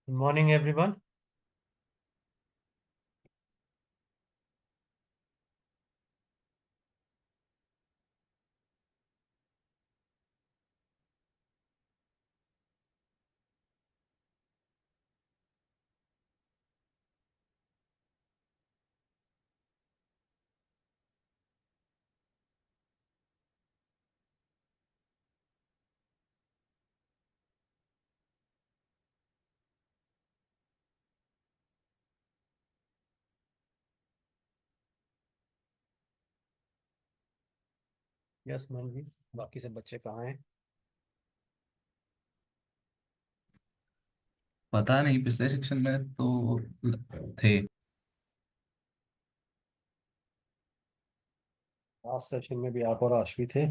Good morning, everyone. Yes ma'am ji. बाकी सब बच्चे कहाँ हैं? पता नहीं, पिछले सेक्शन में तो थे। लास्ट सेशन में भी आप और आशवी थे।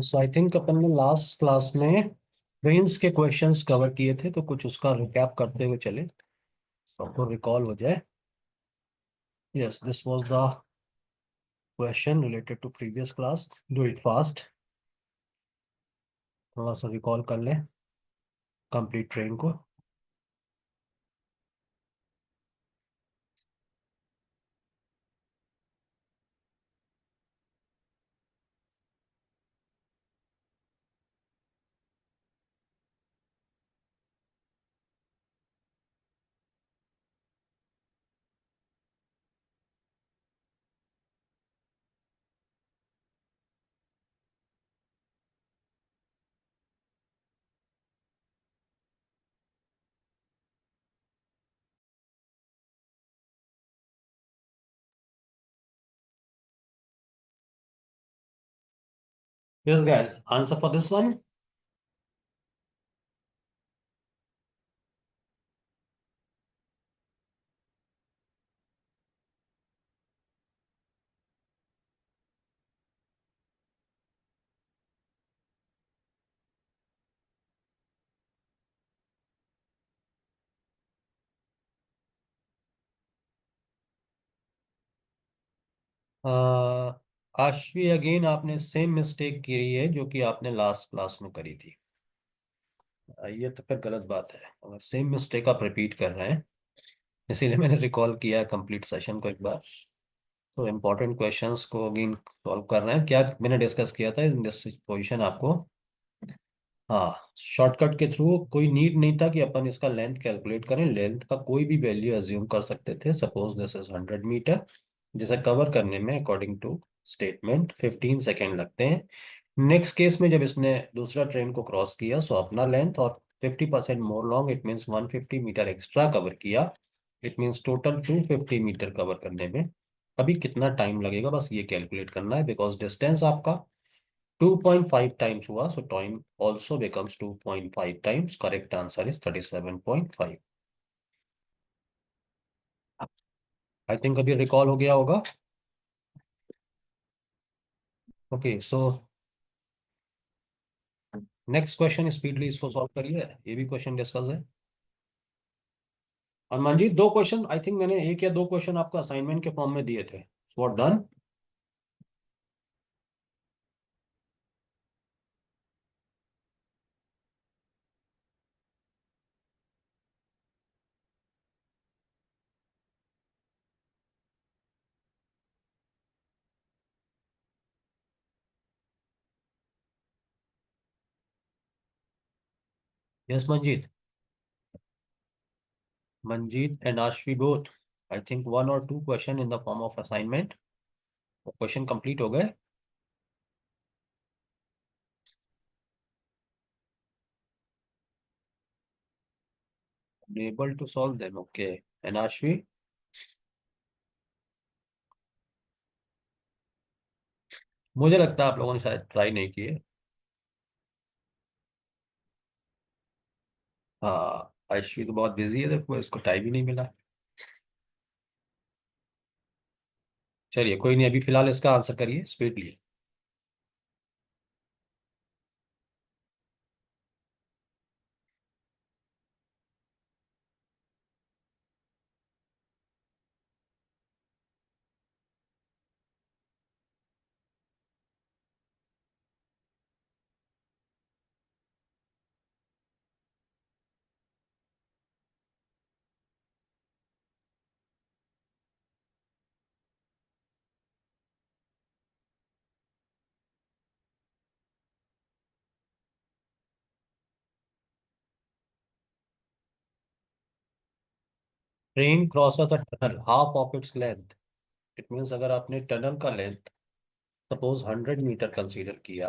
सो आई थिंक अपन ने लास्ट क्लास में ट्रेन्स के क्वेश्चंस कवर किए थे, तो कुछ उसका रिकैप करते हुए चले तो आपको रिकॉल हो जाए। Yes, this was the question related to previous class. Do it fast, थोड़ा सा रिकॉल कर लें कंप्लीट ट्रेन को। Yes guys, answer for this one. Ashvi, again आपने सेम मिस्टेक की है जो कि आपने लास्ट क्लास में करी थी। ये तो फिर गलत बात है अगर सेम मिस्टेक आप रिपीट कर रहे हैं। इसीलिए मैंने रिकॉल किया है कंप्लीट सेशन को एक बार। तो इम्पोर्टेंट क्वेश्चंस को अगेन सॉल्व कर रहे हैं। क्या मैंने डिस्कस किया था इन दिस पोजीशन आपको? हाँ, शॉर्टकट के थ्रू कोई नीड नहीं था कि अपन इसका लेंथ कैलकुलेट करें। लेंथ का कोई भी वैल्यू अज्यूम कर सकते थे। सपोज दिस इज 100 मीटर, जिसे कवर करने में अकॉर्डिंग टू स्टेटमेंट 15 सेकेंड लगते हैं। नेक्स्ट केस में जब इसने दूसरा ट्रेन को क्रॉस किया, सो अपना लेंथ और 50% more long, it means 150 metre extra cover किया। It means total 250 metre cover करने में अभी कितना टाइम लगेगा, बस ये कैलकुलेट करना है। बिकॉज डिस्टेंस आपका 2.5 टाइम्स हुआ, so time also becomes 2.5 times. Correct answer is 37.5। I think अभी रिकॉल हो गया होगा। Okay, so next question speedly इसको सॉल्व करिए। ये भी क्वेश्चन डिस्कस है। हनुमान जी, दो क्वेश्चन आई थिंक मैंने एक या दो क्वेश्चन आपको असाइनमेंट के फॉर्म में दिए थे। What done? Yes Manjeet. Manjeet and Ashvi both. I think one और two question in the form of assignment. Question complete हो गए। Able to solve them, okay. And Ashvi? मुझे लगता है आप लोगों ने शायद ट्राई नहीं किए। हाँ, आशवी तो बहुत बिजी है, देखो इसको टाइम ही नहीं मिला। चलिए कोई नहीं, अभी फिलहाल इसका आंसर करिए speedly. Train crosses a tunnel half of its length. It means अगर आपने टनल का लेंथ सपोज 100 मीटर कंसीडर किया,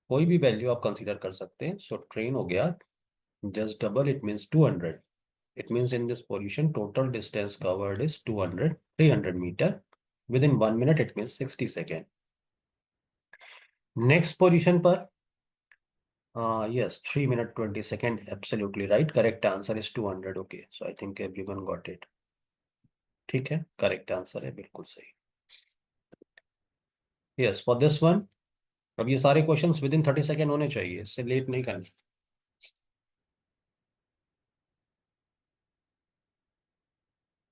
कोई भी वैल्यू आप कंसीडर कर सकते हैं, सो ट्रेन हो गया just double, it means 200। It means in this position total distance covered is 200, 300 metre within 1 minute, it means 60 second. Next position पर yes, 3 minute 20 second, absolutely right, correct answer is 200। okay, so I think everyone got it। ठीक है, correct answer है, बिल्कुल सही। Yes, for this one, अब ये सारे questions with in 30 second होने चाहिए, इससे लेट नहीं करना।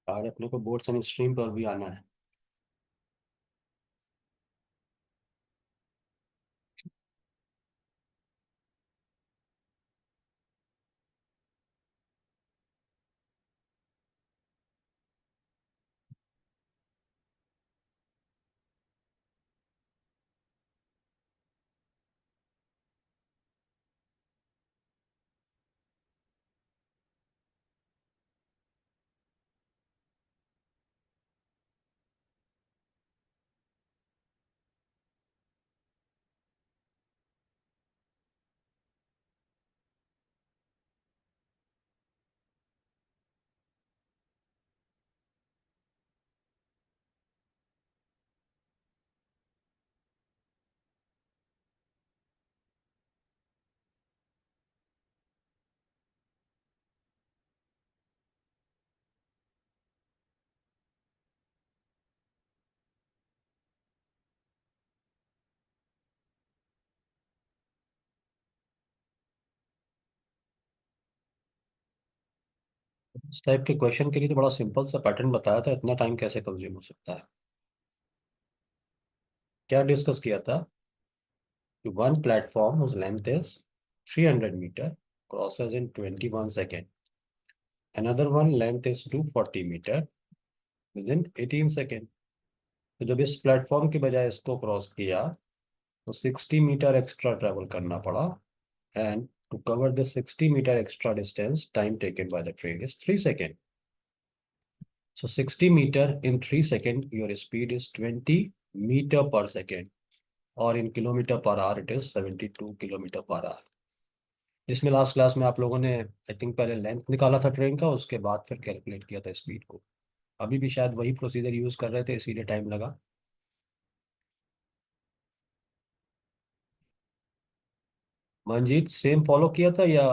आज अपने को बोर्ड्स एंड स्ट्रीम पर भी आना है। इस टाइप के क्वेश्चन के लिए तो बड़ा सिंपल सा पैटर्न बताया था, इतना टाइम कैसे कंज्यूम हो सकता है। क्या डिस्कस किया था कि one platform whose length is 300 metre crosses in 21 second, another one length is 240 metre within 18 second. तो जब इस प्लेटफॉर्म की बजाय इसको क्रॉस किया तो 60 मीटर एक्स्ट्रा ट्रेवल करना पड़ा, and to cover the 60 metre extra distance time taken by the train is 3 second. So 60 metre in 3 second, your speed is 20 metre per second, और in kilometre per hour it is 72 kilometre per hour. जिसमें last class में आप लोगों ने I think पहले length निकाला था train का, उसके बाद फिर कैलकुलेट किया था स्पीड को। अभी भी शायद वही प्रोसीजर यूज कर रहे थे, इसीलिए टाइम लगा। मंजीत, सेम फॉलो किया था या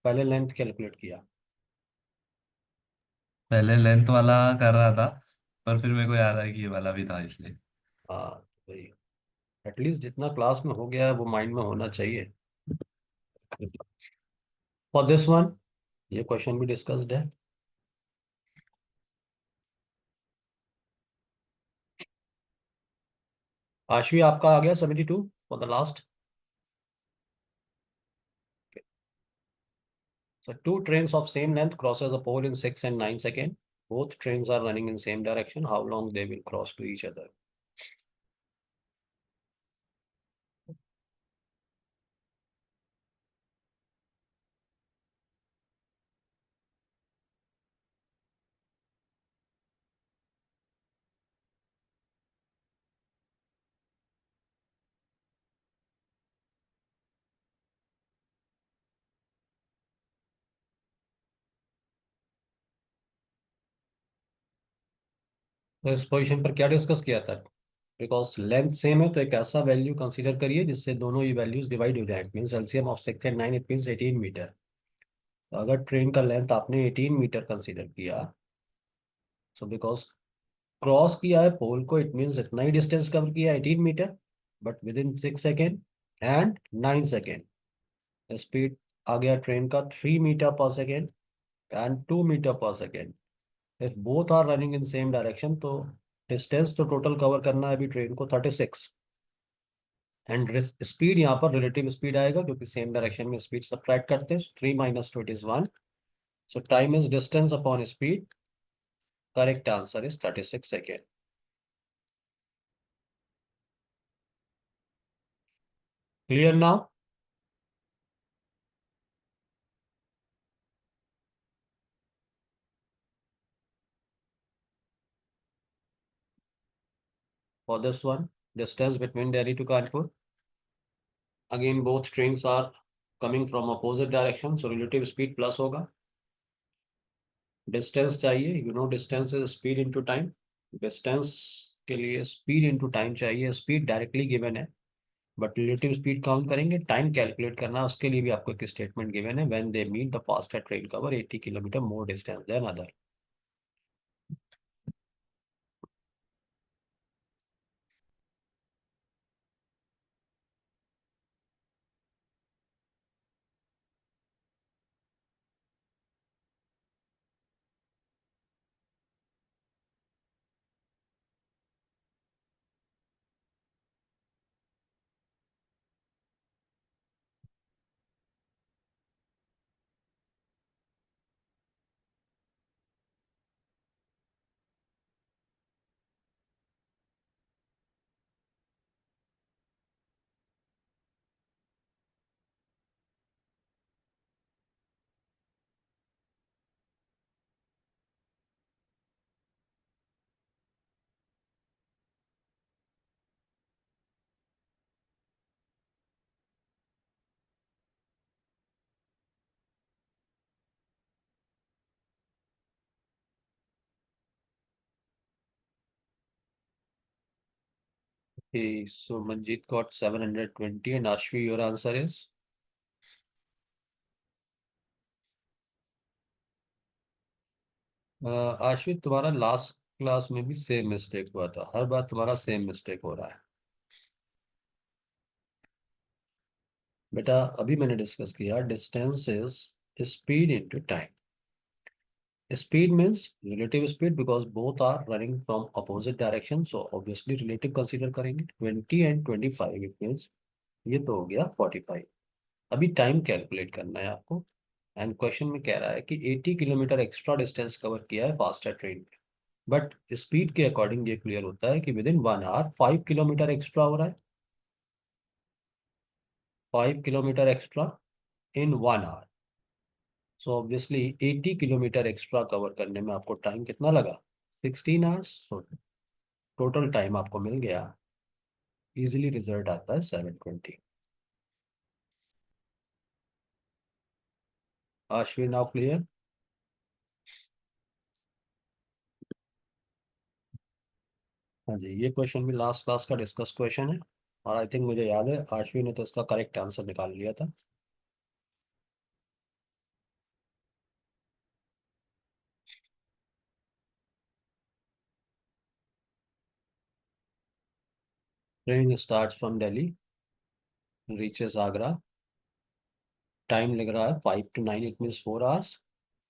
पहले लेंथ कैलकुलेट किया? पहले लेंथ वाला कर रहा था, पर फिर मेरे को याद आया कि ये वाला भी था इसलिए। हाँ, वही। एटलीस्ट जितना क्लास में हो गया है वो माइंड में होना चाहिए। फॉर दिस वन, ये क्वेश्चन भी डिस्कस्ड है। आशवी, आपका आ गया 72 for the last. So two trains of same length crosses a pole in 6 and 9 seconds. Both trains are running in same direction. How long they will cross to each other? तो इस position पर क्या discuss किया था? Because length same है तो एक ऐसा वैल्यू कंसीडर करिए जिससे दोनों ये वैल्यूज डिवाइड हो जाए। It means LCM of 6 and 9, it means 18 metre. तो अगर ट्रेन का लेंथ आपने 18 मीटर कंसीडर किया, सो बिकॉज क्रॉस किया है पोल को, इट मीन्स इतना ही डिस्टेंस कवर किया 18 metre, but within 6 second and 9 second. Speed आ गया ट्रेन का 3 metre per second and 2 metre per second. If both are running in same direction, तो डिस्टेंस तो टोटल कवर करना है अभी ट्रेन को 36, एंड स्पीड यहाँ पर रिलेटिव स्पीड आएगा क्योंकि सेम डायरेक्शन में स्पीड सबट्रैक्ट करते हैं। 3 - 2 = 1, सो time is distance upon speed. Correct answer is 36 second. Clear now? For this one, distance between Delhi to Kanpur. Again, both trains are coming from opposite direction, so relative speed plus होगा. Distance चाहिए, you know distance is speed into time. Distance के लिए speed into time चाहिए. Speed directly given है, but relative speed count करेंगे. Time calculate करना, उसके लिए भी आपको एक स्टेटमेंट गिवन है. When they meet the faster train cover 80 kilometre more distance than other. Okay, so Manjeet got 720 and Ashvi, your answer is? Aashvi, तुम्हारा लास्ट क्लास में भी सेम मिस्टेक हुआ था. हर बार तुम्हारा सेम मिस्टेक हो रहा है बेटा. अभी मैंने डिस्कस किया, distance is speed into time. Speed means relative speed because both are running from opposite direction, so obviously relative consider करेंगे. 20 and 25 it means ये तो हो गया 45. अभी टाइम कैलकुलेट करना है आपको. एंड क्वेश्चन में कह रहा है कि 80 किलोमीटर एक्स्ट्रा डिस्टेंस कवर किया है फास्टर ट्रेन में. बट स्पीड के अकॉर्डिंग ये क्लियर होता है कि within 1 hour 5 kilometre extra हो रहा है. 5 kilometre extra in 1 hour. So obviously 80 kilometre extra cover करने में आपको टाइम कितना लगा? 16 आवर्स. टोटल टाइम आपको मिल गया. इजीली रिजल्ट आता है 720. Ashwin, now clear? हाँ जी, ये क्वेश्चन भी लास्ट क्लास का डिस्कस क्वेश्चन है. और आई थिंक मुझे याद है अश्विन ने तो इसका करेक्ट आंसर निकाल लिया था. Train start from Delhi, reaches Agra. Time लग रहा है 5 to 9, it means 4 hours.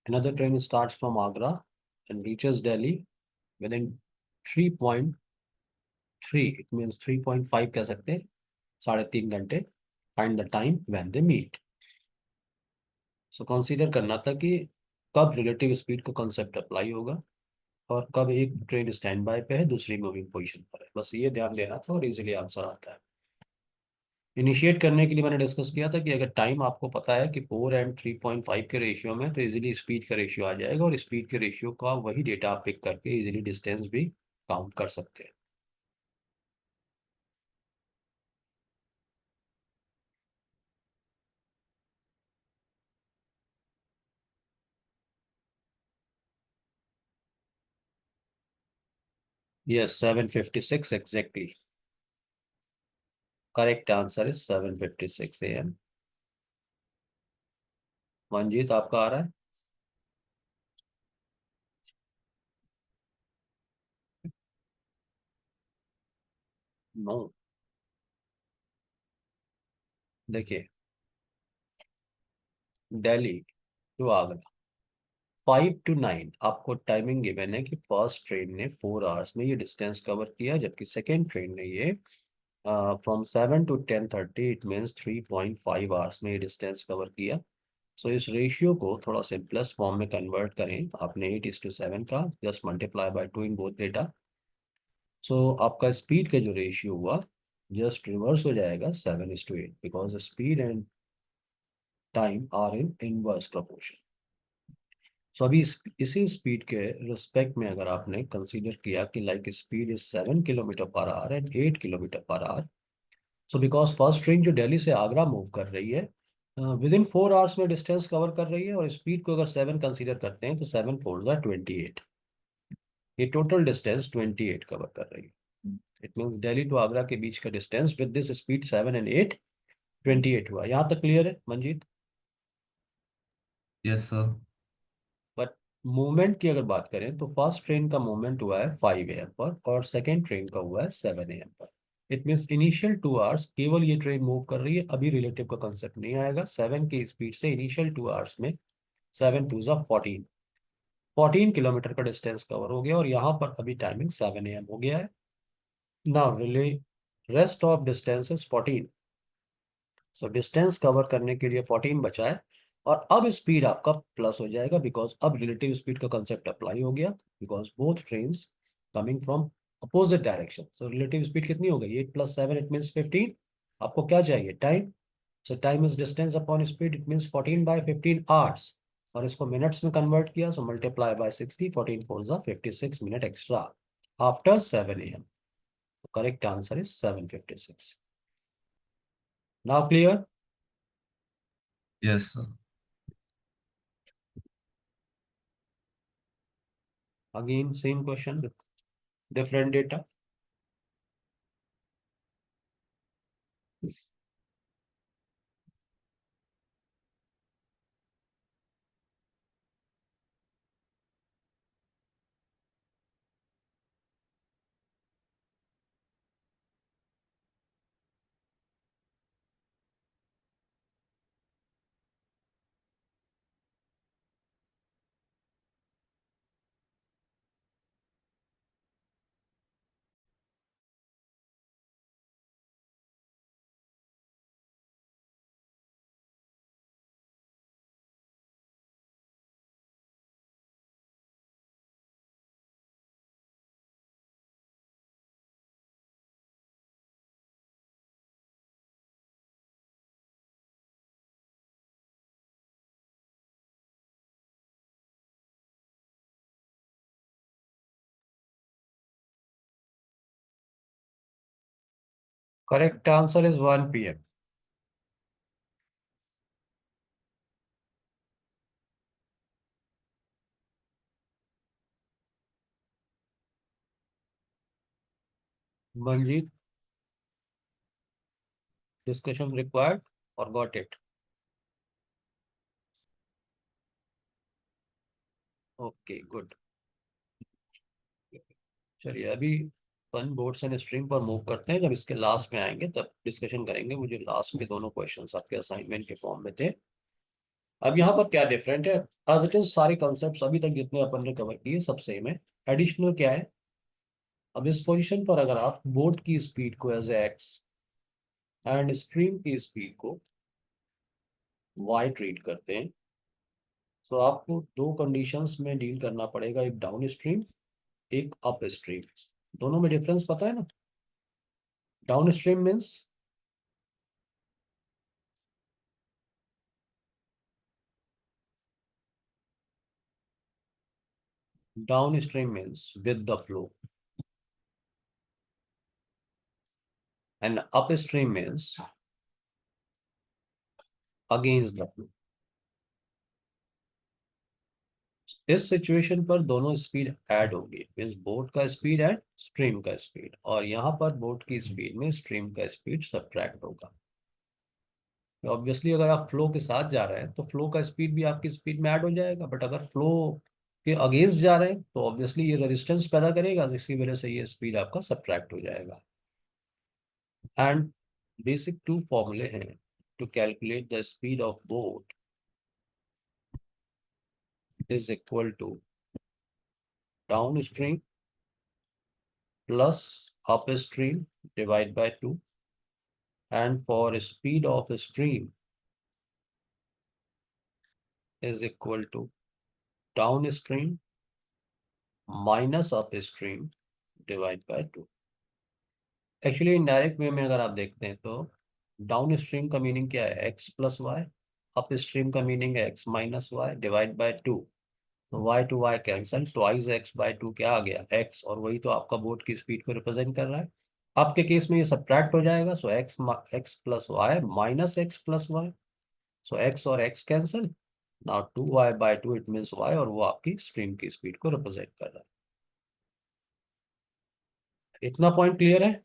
Another train start from Agra and reaches Delhi within 3.3, it means 3.5 कह सकते हैं, 3.5 घंटे. Find the time when they meet. So consider करना था कि कब रिलेटिव स्पीड का कॉन्सेप्ट अप्लाई होगा और कब एक ट्रेन स्टैंड बाय पे है, दूसरी मूविंग पोजीशन पर है. बस ये ध्यान देना था और इजीली आंसर आता है. इनिशिएट करने के लिए मैंने डिस्कस किया था कि अगर टाइम आपको पता है कि 4 and 3.5 के रेशियो में, तो इजीली स्पीड का रेशियो आ जाएगा और स्पीड के रेशियो का वही डेटा आप पिक करके इजीली डिस्टेंस भी काउंट कर सकते हैं. Yes, 7:56 exactly. Correct answer is 7:56 AM. Manjeet, आपका आ रहा है? नो. देखिए, दिल्ली टू आगरा 5 to 9 आपको टाइमिंग गिवन है कि फर्स्ट ट्रेन ने 4 आवर्स में ये डिस्टेंस कवर किया, जबकि सेकेंड ट्रेन ने ये from 7 to 10:30, it means 3.5 hours में ये डिस्टेंस कवर किया. सो इस रेशियो को थोड़ा सिंपलेस्ट फॉर्म में कन्वर्ट करें. आपने 8:7 का just multiply by 2 in both data. So आपका स्पीड का जो रेशियो हुआ जस्ट रिवर्स हो जाएगा 7:8, because speed and time are in inverse proportion. So अभी इसी स्पीड के रिस्पेक्ट में अगर आपने कंसीडर किया कि like speed is 7 kilometre per our and 8 kilometre per our, so because first train जो दिल्ली से आगरा मूव कर रही है विद इन 4 आवर्स में डिस्टेंस कवर कर रही है, और स्पीड को अगर 7 कंसीडर करते हैं तो 7 4 28, ये टोटल डिस्टेंस 28 कवर कर रही है। It means Delhi to Agra के बीच का distance with this speed 7 and 8 28 हुआ। यहाँ तक क्लियर है Manjeet? Yes sir. But movement की अगर बात करें तो फर्स्ट ट्रेन का मूवमेंट हुआ है 5 AM पर और सेकेंड ट्रेन का हुआ है 7 AM पर। इट मीन्स इनिशियल 2 आवर्स केवल ये ट्रेन मूव कर रही है, अभी रिलेटिव का कंसेप्ट नहीं आएगा। 7 की स्पीड से इनिशियल 2 आवर्स में 7 2 14, 14 किलोमीटर का डिस्टेंस कवर हो गया, और यहाँ पर अभी टाइमिंग 7 AM हो गया है। Now relay rest of distance is 14, so distance cover करने के लिए 14 बचा है, और अब स्पीड आपका प्लस हो जाएगा बिकॉज अब रिलेटिव स्पीड का कंसेप्ट अप्लाई हो गया, because both trains coming from opposite direction. So relative speed कितनी हो गई? 8 + 7 इट मीन्स 15। आपको क्या चाहिए? Time. So time is distance upon speed, it means 14/15 hours, और इसको मिनट्स में कन्वर्ट किया, so multiply by 60, 14 4 56 minute extra after 7 AM। Correct answer is 7:56। Now clear? Yes sir. Again same question with different data. Correct answer is 1 p.m. Manjeet, discussion required or got it? Okay, good. चलिए अभी one boards and string पर move करते हैं, जब इसके last में आएंगे तब डिस्कशन करेंगे। मुझे लास्ट में दोनों क्वेश्चंस आपके असाइनमेंट के फॉर्म में थे। अब यहाँ पर क्या डिफरेंट है? एज इट इज सारे कॉन्सेप्ट्स अभी तक जितने अपन ने कवर किए सब सेम है। एडिशनल क्या है? अब इस पोजीशन पर अगर आप बोट की स्पीड को एज एक्स एंड स्ट्रीम की स्पीड को वाई ट्रीट करते हैं, तो आपको दो कंडीशंस में डील करना पड़ेगा, एक डाउन स्ट्रीम एक अप स्ट्रीम। दोनों में डिफरेंस पता है ना? Down stream means down stream means with the flow, and up stream means against the flow. इस सिचुएशन पर दोनों स्पीड ऐड होगी, मीन्स बोट का स्पीड एंड स्ट्रीम का स्पीड, और यहाँ पर बोट की स्पीड में स्ट्रीम का स्पीड सब्ट्रैक्ट होगा। ऑब्वियसली अगर आप फ्लो के साथ जा रहे हैं तो फ्लो का स्पीड भी आपकी स्पीड में ऐड हो जाएगा, बट अगर फ्लो के अगेंस्ट जा रहे हैं तो ऑब्वियसली ये रेजिस्टेंस पैदा करेगा, जिसकी वजह से ये स्पीड आपका सब्ट्रैक्ट हो जाएगा। एंड बेसिक टू फॉर्मूले हैं to calculate the speed of boat is equal to downstream plus upstream divide by 2, and for speed of stream is equal to downstream minus upstream divide by 2। Actually indirect way में अगर आप देखते हैं तो down stream का meaning क्या है? X plus y. Upstream का मीनिंग है x minus y divide by 2। तो y to y cancel, twice x by two क्या आ गया x, और वही तो आपका बोट की स्पीड को रिप्रेजेंट कर रहा है। आपके केस में ये सब्ट्रैक्ट हो जाएगा, so x plus y minus x plus y, so x और x cancel, now 2y/2 it means y, और वो आपकी स्ट्रीम की स्पीड को रिप्रेजेंट कर रहा है। इतना पॉइंट क्लियर है?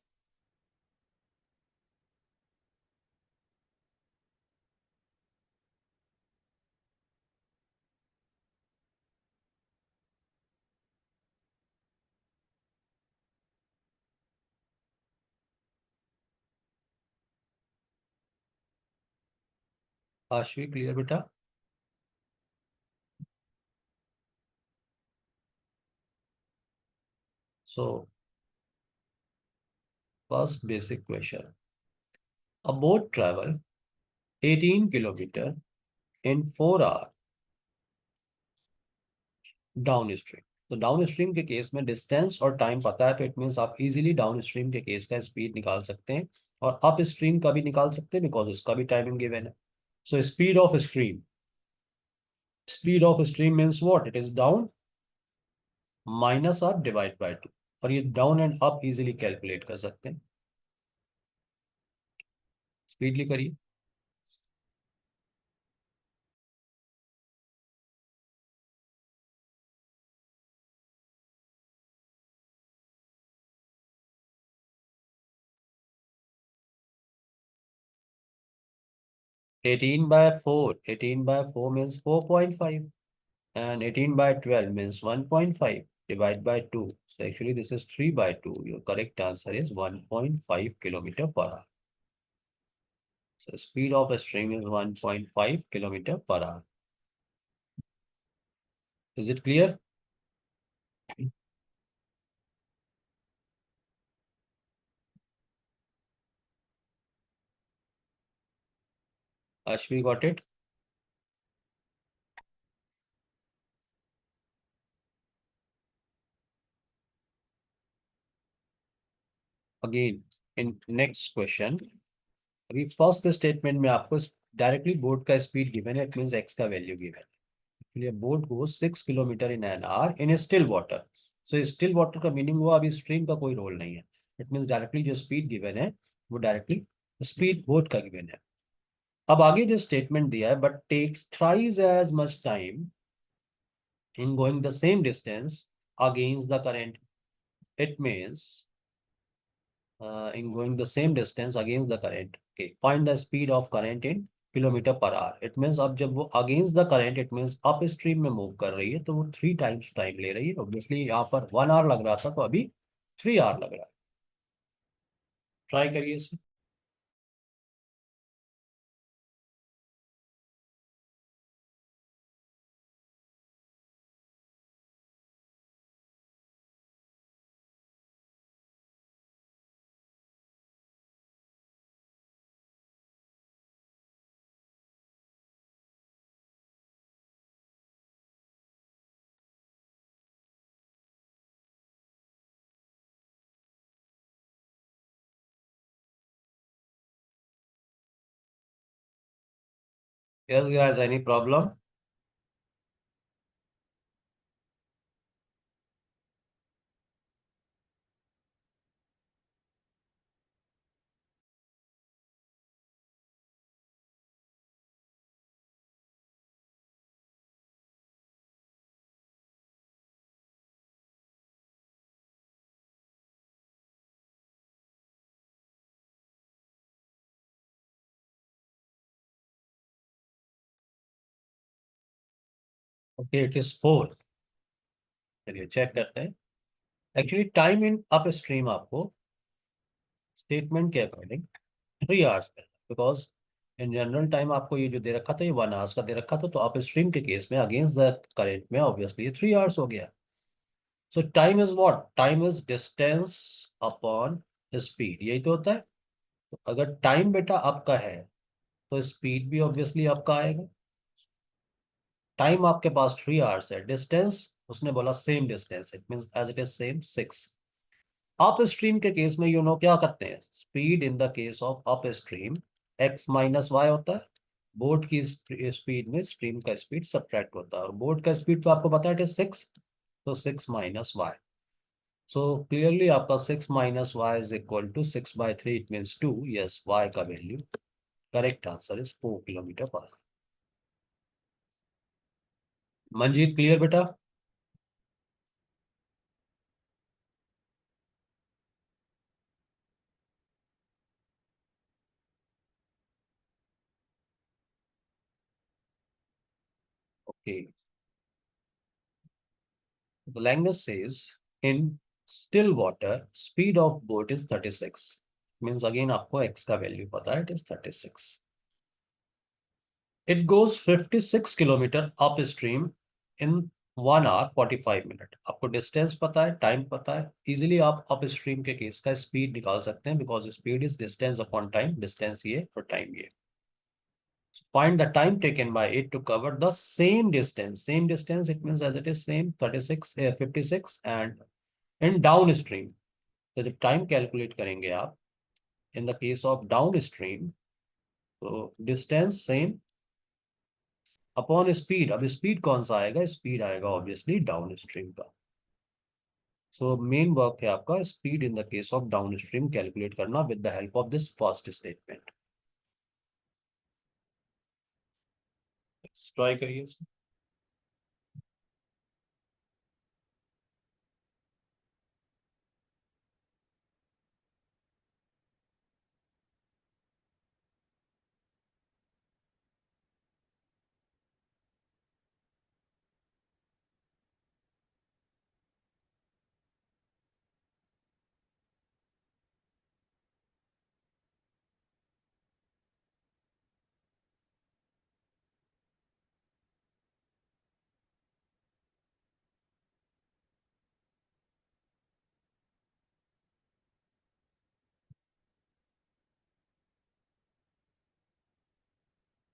आशवी क्लियर बेटा? So first basic question, a boat travel 18 kilometre in 4 hour downstream. तो डाउन स्ट्रीम के केस में डिस्टेंस और टाइम पता है, तो इट मीन्स आप इजीली डाउन स्ट्रीम के केस का स्पीड निकाल सकते हैं, और अप स्ट्रीम का भी निकाल सकते हैं बिकॉज इसका भी टाइमिंग गिवन है। So speed of stream means what, it is down minus up divide by two, और ये down and up easily calculate कर सकते हैं। स्पीडली करिए। 18/4 means 4.5, and 18/12 means 1.5 divided by 2. So actually this is 3/2. Your correct answer is 1.5 kilometer per hour. So speed of a string is 1.5 kilometer per hour. Is it clear? Ashvi got it? Again, in next question, अभी first statement में आपको directly board का speed given है, it means x का value given है। ये boat go 6 kilometre in an hour in still water. So still water का meaning हुआ अभी स्ट्रीम का कोई रोल नहीं है, इट मीन्स डायरेक्टली जो स्पीड गिवन है वो डायरेक्टली स्पीड बोट का गिवन है। अब आगे जो स्टेटमेंट दिया है, but takes thrice as much time in going the same distance against the current, it means in going the same distance against the current. Okay, find the speed of current in kilometre per hour. It means अब जब वो against the current, it means up stream में move कर रही है, तो वो 3 times time ले रही है। ऑब्वियसली यहाँ पर 1 आवर लग रहा था, तो अभी 3 आवर लग रहा है। ट्राई करिए इसे। Yes guys, any problem? Okay, it is 4। चलिए चेक करते हैं। Actually time in up stream आपको स्टेटमेंट के अकॉर्डिंग 3 आवर्स पे, बिकॉज इन जनरल टाइम आपको ये जो दे रखा था ये 1 आवर्स का दे रखा था, तो अप स्ट्रीम के केस में अगेंस्ट द करेंट में ऑब्वियसली ये 3 आवर्स हो गया। सो time is what, time is distance upon speed, यही तो होता है। तो अगर टाइम बेटा आपका है तो स्पीड भी ऑब्वियसली आपका आएगा। टाइम आपके पास 3 आवर्स है, डिस्टेंस उसने बोला same distance, it means as it is same 6। Upstream के केस में यू नो क्या करते हैं, speed in the case of upstream x minus y होता है, बोट की स्पीड में स्ट्रीम का स्पीड सब्ट्रैक्ट होता है, और बोट का स्पीड तो आपको पता है, इट इज 6, तो 6 - y। सो क्लियरली आपका 6 - y is equal to 6/3, it means 2। Yes, y का value, correct answer is 4 km/h। Manjeet, clear बेटा? Okay, the language says in still water speed of boat is 36, means again आपको x का value पता है, it is 36। it goes 56 kilometre up stream in 1 hour 45 minute. आपको distance पता है, time पता है, इजीली आप अप स्ट्रीम के केस का स्पीड निकाल सकते हैं, because speed is distance upon time, distance ये और टाइम ये। Find the time taken by it to cover the same distance. Same distance, it means as it is same 36, 56, and in downstream। तो जब time calculate करेंगे आप इन the case of downstream, तो distance same upon speed. अब speed कौन सा आएगा? Speed आएगा ऑब्वियसली डाउनस्ट्रीम का। सो मेन वर्क है आपका speed in the case of downstream calculate करना with the help of this first statement. Try करिए।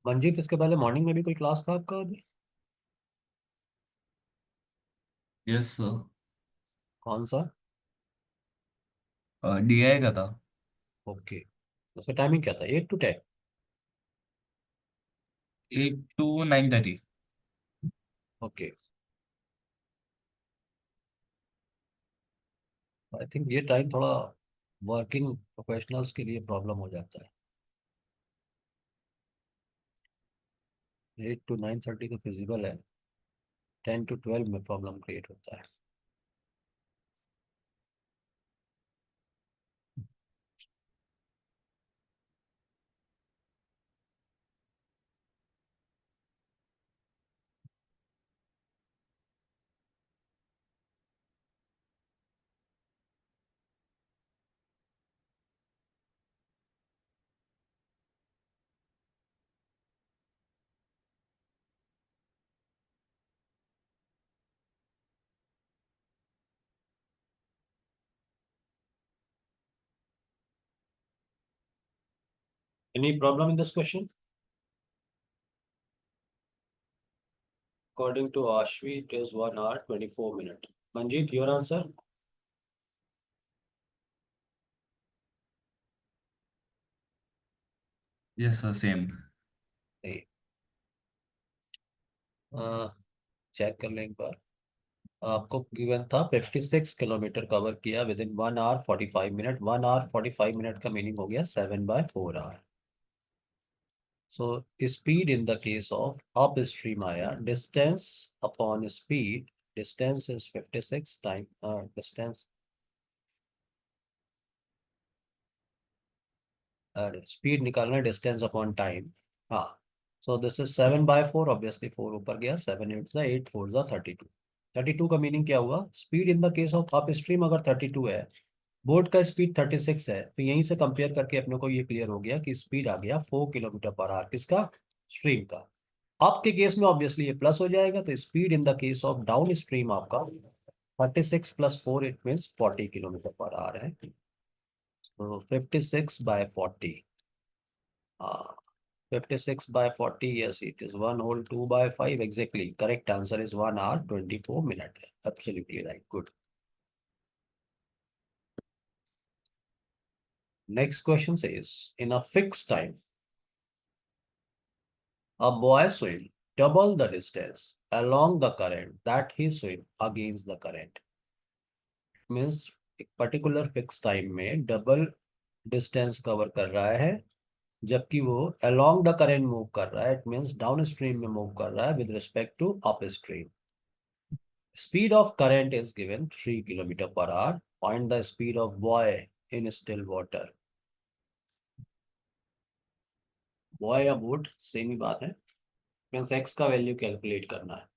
मंजीत, इसके पहले मॉर्निंग में भी कोई क्लास था आपका अभी? Yes sir. कौन सा? डीआई का था। ओके, उसका टाइमिंग क्या था? 8 to 10? 8 to 9:30। Okay, I think ये टाइम थोड़ा वर्किंग प्रोफेशनल्स के लिए प्रॉब्लम हो जाता है। 8 to 9:30 तो फिजिबल है, 10 to 12 में प्रॉब्लम क्रिएट होता है। Any problem in this question? According to Ashvi it is 1 hour 24 minute। Manjeet, your answer? Yes sir, same. Check कर लें एक बार। आपको गिवन था 56 किलोमीटर कवर किया within 1 hour 45 minute. 1 hour 45 minute का मीनिंग हो गया 7/4 hour। So speed in the case of upstream आया, distance upon speed, distance is 56 time distance, speed निकालना है डिस्टेंस अपॉन टाइम। हाँ, सो दिस इज 7/4, ऑब्वियसली 4 ऊपर गया, 7 8 4 32। 32 का मीनिंग क्या हुआ? Speed in the case of up stream अगर 32 है, बोट का स्पीड 36 है, तो यहीं से कंपेयर करके अपने को ये क्लियर हो गया कि स्पीड आ गया 4 km/h किसका? स्ट्रीम का। आपके केस में ऑब्वियसली ये प्लस हो जाएगा, तो speed in the case of down stream आपका 36 + 4, इट मीन्स 40 km/h है। तो 56/40, 56/40, yes, it is 1/2/5 exactly। Correct answer is 1 hour 24 minute। Absolutely right, good। Next question says, in a fixed time, A boy swim double the distance along the current that he swim against the current. Means एक particular fix time में double distance cover कर रहा है, जबकि वो along the current move कर रहा है। इट मीन्स डाउन स्ट्रीम में मूव कर रहा है with respect to upstream. Speed of current is given 3 km/h। Find the speed of boy in still water. Boy या बोट सेम ही बात है। मीन्स एक्स का वैल्यू कैलकुलेट करना है।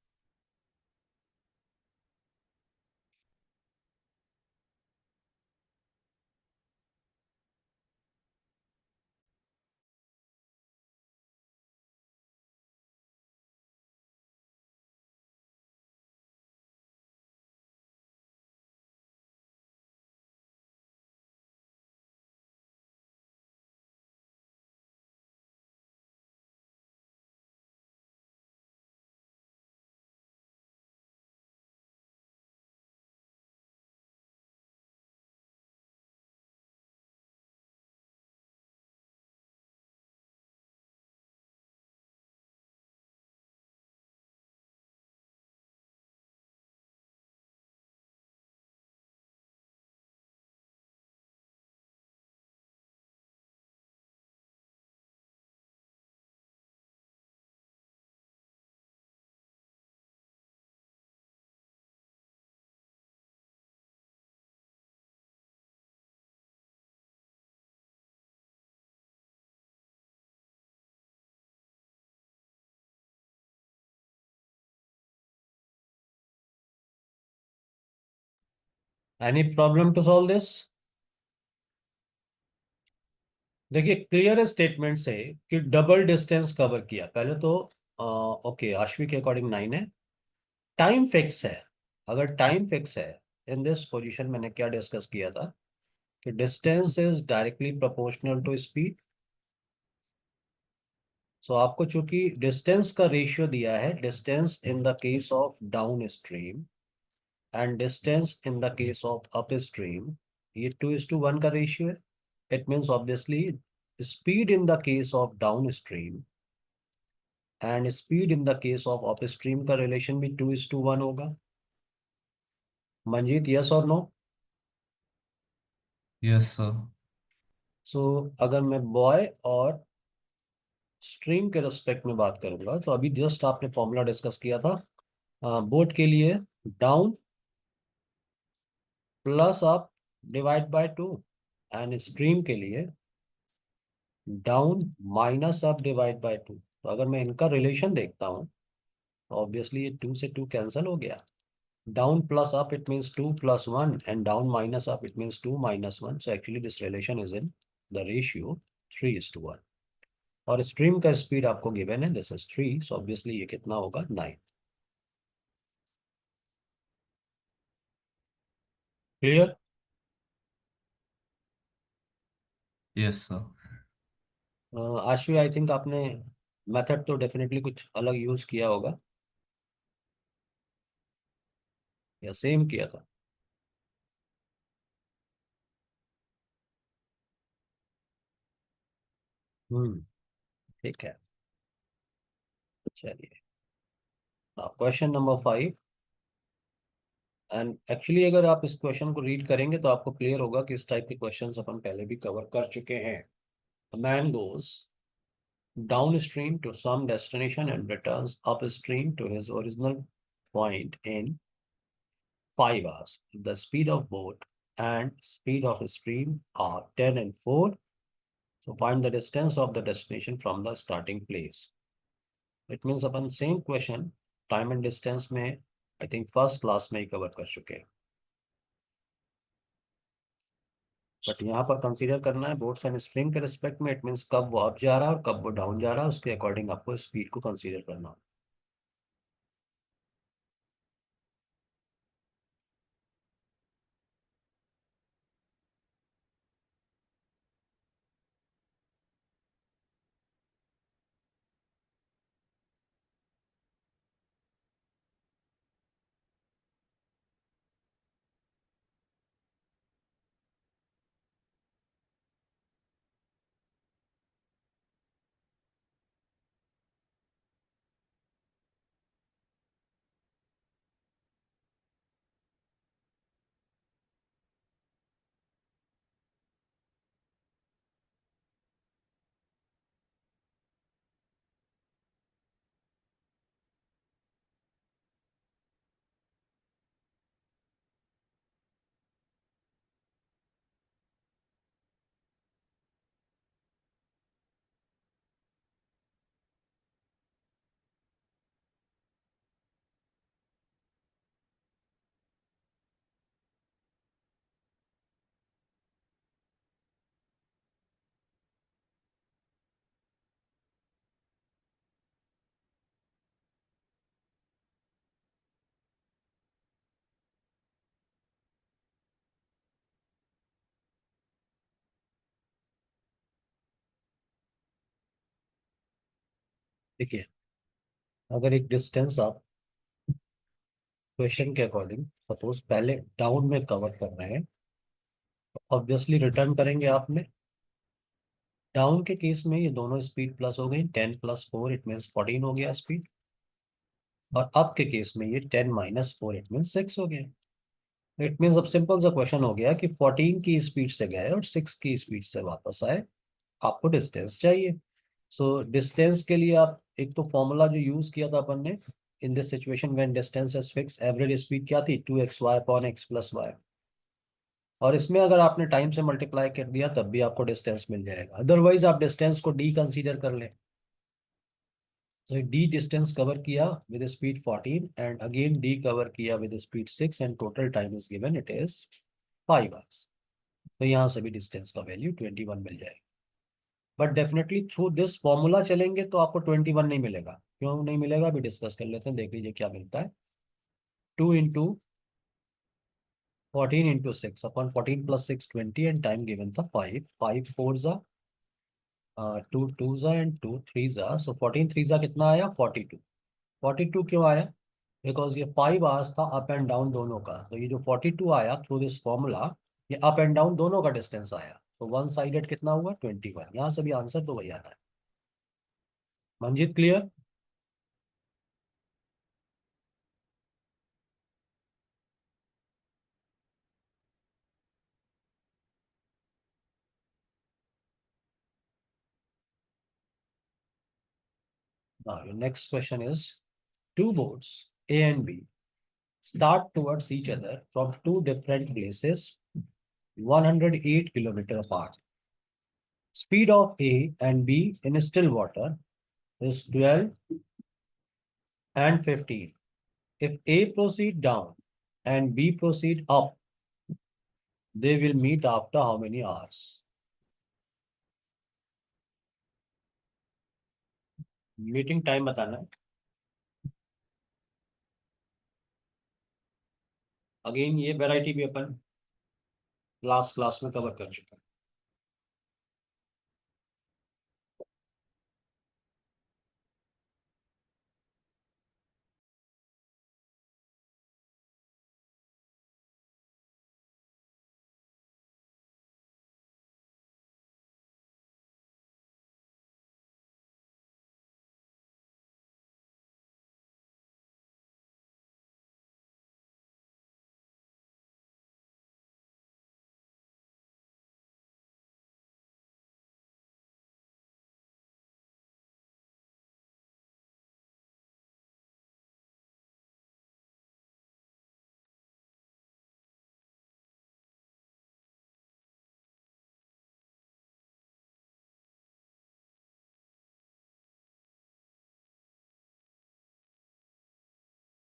Any problem to solve this? देखिए, clear statement से कि डबल डिस्टेंस कवर किया पहले तो। ओके, आश्वी के अकॉर्डिंग 9 है। टाइम फिक्स है। अगर टाइम फिक्स है, इन दिस पोजीशन मैंने क्या डिस्कस किया था कि distance is directly proportional to speed. So आपको चूंकि डिस्टेंस का रेशियो दिया है, distance in the case of downstream and distance in the case of upstream, ये 2:1 का रेशियो है। It means obviously speed in the case of downstream and speed in the case of upstream का relation भी 2:1 होगा। Manjeet, yes और no? Yes sir. So अगर मैं boy और स्ट्रीम के रिस्पेक्ट में बात करूंगा, तो अभी जस्ट आपने फॉर्मूला डिस्कस किया था बोट के लिए, down plus up divide by 2, and stream के लिए down minus up divide by 2। तो अगर मैं इनका रिलेशन देखता हूँ, तो ऑब्वियसली ये 2 से 2 कैंसिल हो गया। Down plus up it means 2+1, and down minus up it means 2-1। So actually this relation is in the ratio 3:1। और स्ट्रीम का स्पीड आपको गिवन है, दिस इज 3, सो ऑब्वियसली ये कितना होगा, 9। Clear? Yes sir. Ashu, I think आपने method तो definitely कुछ अलग यूज किया होगा, या सेम किया था? हम्म, ठीक है। चलिए, क्वेश्चन नंबर 5। एंड एक्चुअली अगर आप इस क्वेश्चन को रीड करेंगे तो आपको क्लियर होगा कि इस टाइप के क्वेश्चंस अपन पहले भी कवर कर चुके हैं। A man goes downstream to some destination and returns upstream to his original point in 5 hours. The speed of boat and speed of stream are 10 and 4. So find the distance of the destination from the starting place. It means upon same question time and distance में I think first class में ही cover कर चुके हैं। But यहाँ पर consider करना है boats and stream के रिस्पेक्ट में। इट मीन्स कब वो अप जा रहा है और कब वो डाउन जा रहा है, उसके अकॉर्डिंग आपको स्पीड को कंसीडर करना। देखिए, अगर एक डिस्टेंस आप क्वेश्चन के अकॉर्डिंग सपोज पहले डाउन में कवर कर रहे हैं, तो ऑब्वियसली रिटर्न करेंगे आपने। डाउन के केस में ये दोनों स्पीड प्लस हो गई, 10 + 4 इट मीन्स 14 हो गया स्पीड। और अप के केस में ये 10 - 4 इट मीन्स 6 हो गया। इट मीन्स अब सिंपल सा क्वेश्चन हो गया कि 14 की स्पीड से गए और 6 की स्पीड से वापस आए, आपको डिस्टेंस चाहिए। सो डिस्टेंस के लिए आप एक तो फॉर्मूला जो यूज किया था अपन ने, इन this situation when distance is fix, average speed क्या थी, 2xy/x + y। और इसमें अगर आपने टाइम से मल्टीप्लाई कर दिया तब भी आपको डिस्टेंस मिल जाएगा, अदरवाइज आप डिस्टेंस को डी कंसीडर कर लें। तो डी डिस्टेंस कवर किया with speed 14 and again D cover किया with speed 6 and total time is given, it is 5 hours. तो यहाँ से भी डिस्टेंस का वैल्यू 21 मिल जाएगा। But definitely through this formula चलेंगे तो आपको 21 नहीं मिलेगा। क्यों नहीं मिलेगा अभी डिस्कस कर लेते हैं, देख लीजिए क्या मिलता है। 2 × 14 × 6 अपन 14 + 6 20 एंड टाइम गिवन था 5। 5 4 जा, 2 2 जा एंड 2 3 जा, सो 14 3 जा कितना आया, 42। 42 क्यों आया, बिकॉज ये 5 आवर्स था अप एंड डाउन दोनों का, तो ये जो 42 आया थ्रू दिस फॉर्मूला, ये अप एंड डाउन दोनों का डिस्टेंस आया। तो वन साइडेड कितना हुआ, 21। यहाँ से भी आंसर तो वही आता है। Manjeet clear? Now, your next question is, two boats, A and B, start towards each other from two different places, 108 kilometers apart. Speed of A and B in still water is 12 and 15. If A proceed down and B proceed up, they will meet after how many hours? Meeting time बताना है। Again ये variety भी अपन last class में cover कर चुके हैं।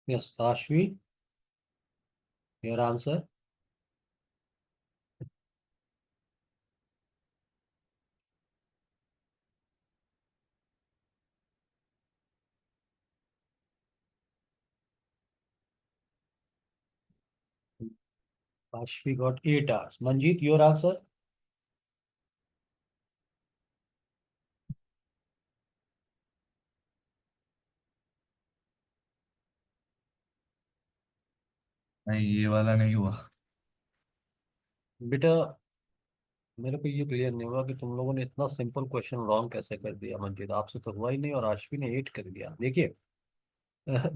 Yes Aashvi, your answer. Ashvi got 8 hours. Manjeet, your answer? नहीं, ये वाला नहीं हुआ। बेटा, मेरे को ये क्लियर नहीं हुआ कि तुम लोगों ने इतना सिंपल क्वेश्चन रॉन्ग कैसे कर दिया। मंजीत, आपसे तो हुआ ही नहीं और आशवी ने 8 कर दिया। देखिए,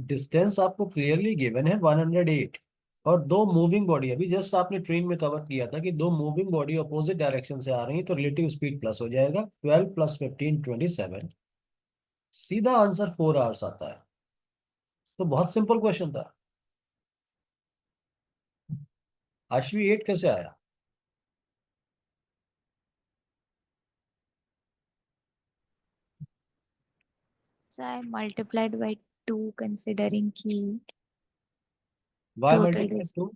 डिस्टेंस आपको क्लियरली गिवन है 108, और दो मूविंग बॉडी, अभी जस्ट आपने ट्रेन में कवर किया था कि दो मूविंग बॉडी अपोजिट डायरेक्शन से आ रही है, तो रिलेटिव स्पीड प्लस हो जाएगा, 12 + 15 27। सीधा आंसर 4 आवर्स आता है। तो बहुत सिंपल क्वेश्चन था। आशवी 8 कैसे आया? So I multiplied by 2 considering the y total multiply distance. 2?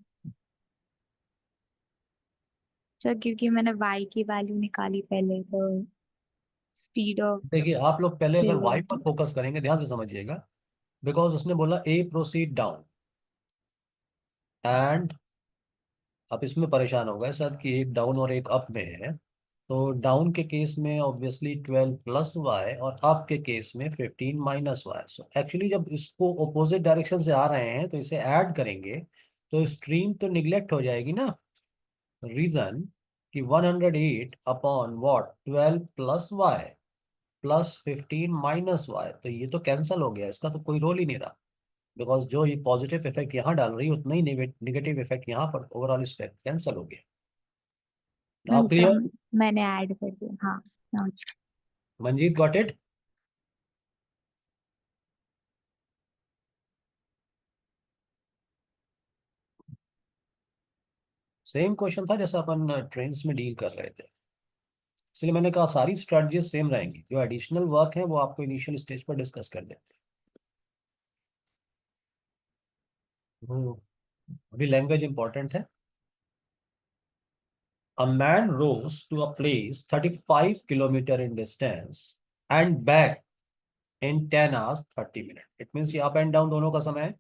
Sir क्योंकि मैंने y की वैल्यू निकाली पहले, तो स्पीड ऑफ देखिए, आप लोग पहले अगर स्टिल वाई पर वाटर। फोकस करेंगे, ध्यान से समझिएगा, बिकॉज उसने बोला ए प्रोसीड डाउन, एंड अब इसमें परेशान हो गए शायद कि एक डाउन और एक अप में है। तो डाउन के केस में ऑब्वियसली 12 प्लस वाई और अप के केस में 15 माइनस वाई। सो एक्चुअली जब इसको अपोजिट डायरेक्शन से आ रहे हैं तो इसे ऐड करेंगे तो स्ट्रीम तो निग्लेक्ट हो जाएगी ना। रीजन कि 108 upon what 12 plus y plus 15 minus y, तो ये तो कैंसिल हो गया, इसका तो कोई रोल ही नहीं रहा। बिकॉज जो ये पॉजिटिव इफेक्ट यहाँ डाल रही है उतना ही नेगेटिव इफेक्ट यहाँ पर ओवरऑल इफेक्ट कैंसिल हो गया। Now clear? सब मैंने ऐड कर दिया, हाँ समझ गई। Manjeet got it? Same question था जैसा अपन ट्रेन्स में डील कर रहे थे, इसलिए मैंने कहा सारी स्ट्रेटजीज सेम रहेंगी, जो एडिशनल वर्क है वो आपको इनिशियल स्टेज पर डिस्कस कर देते हैं। अभी लैंग्वेज इंपॉर्टेंट है। A man rose to a place 35 kilometer in distance and back in 10 hours 30 minutes. It means ये up and down दोनों का समय है।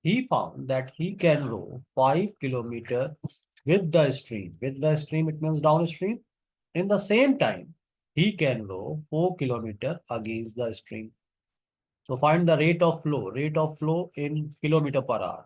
He found that he can row 5 kilometer with the stream. With the stream it means downstream. In the same time, he can row 4 kilometer against the stream. So find the rate of flow. Rate of flow in kilometer per hour.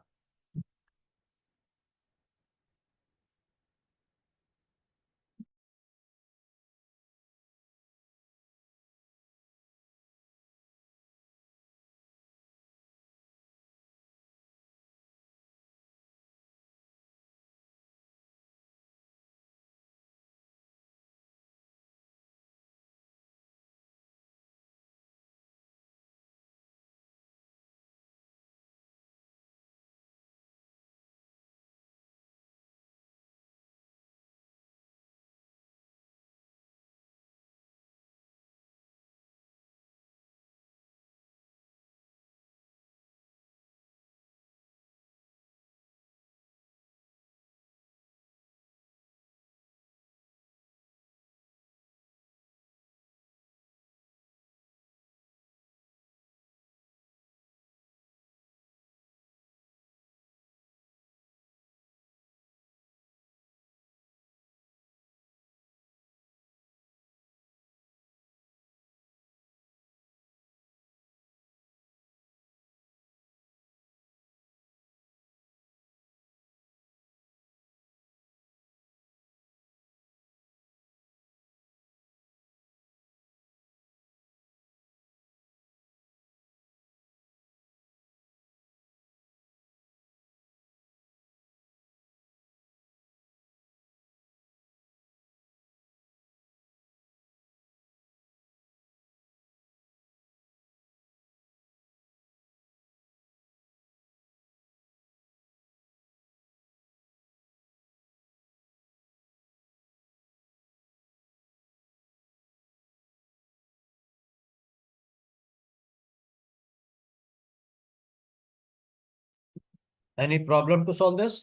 Any problem to solve this?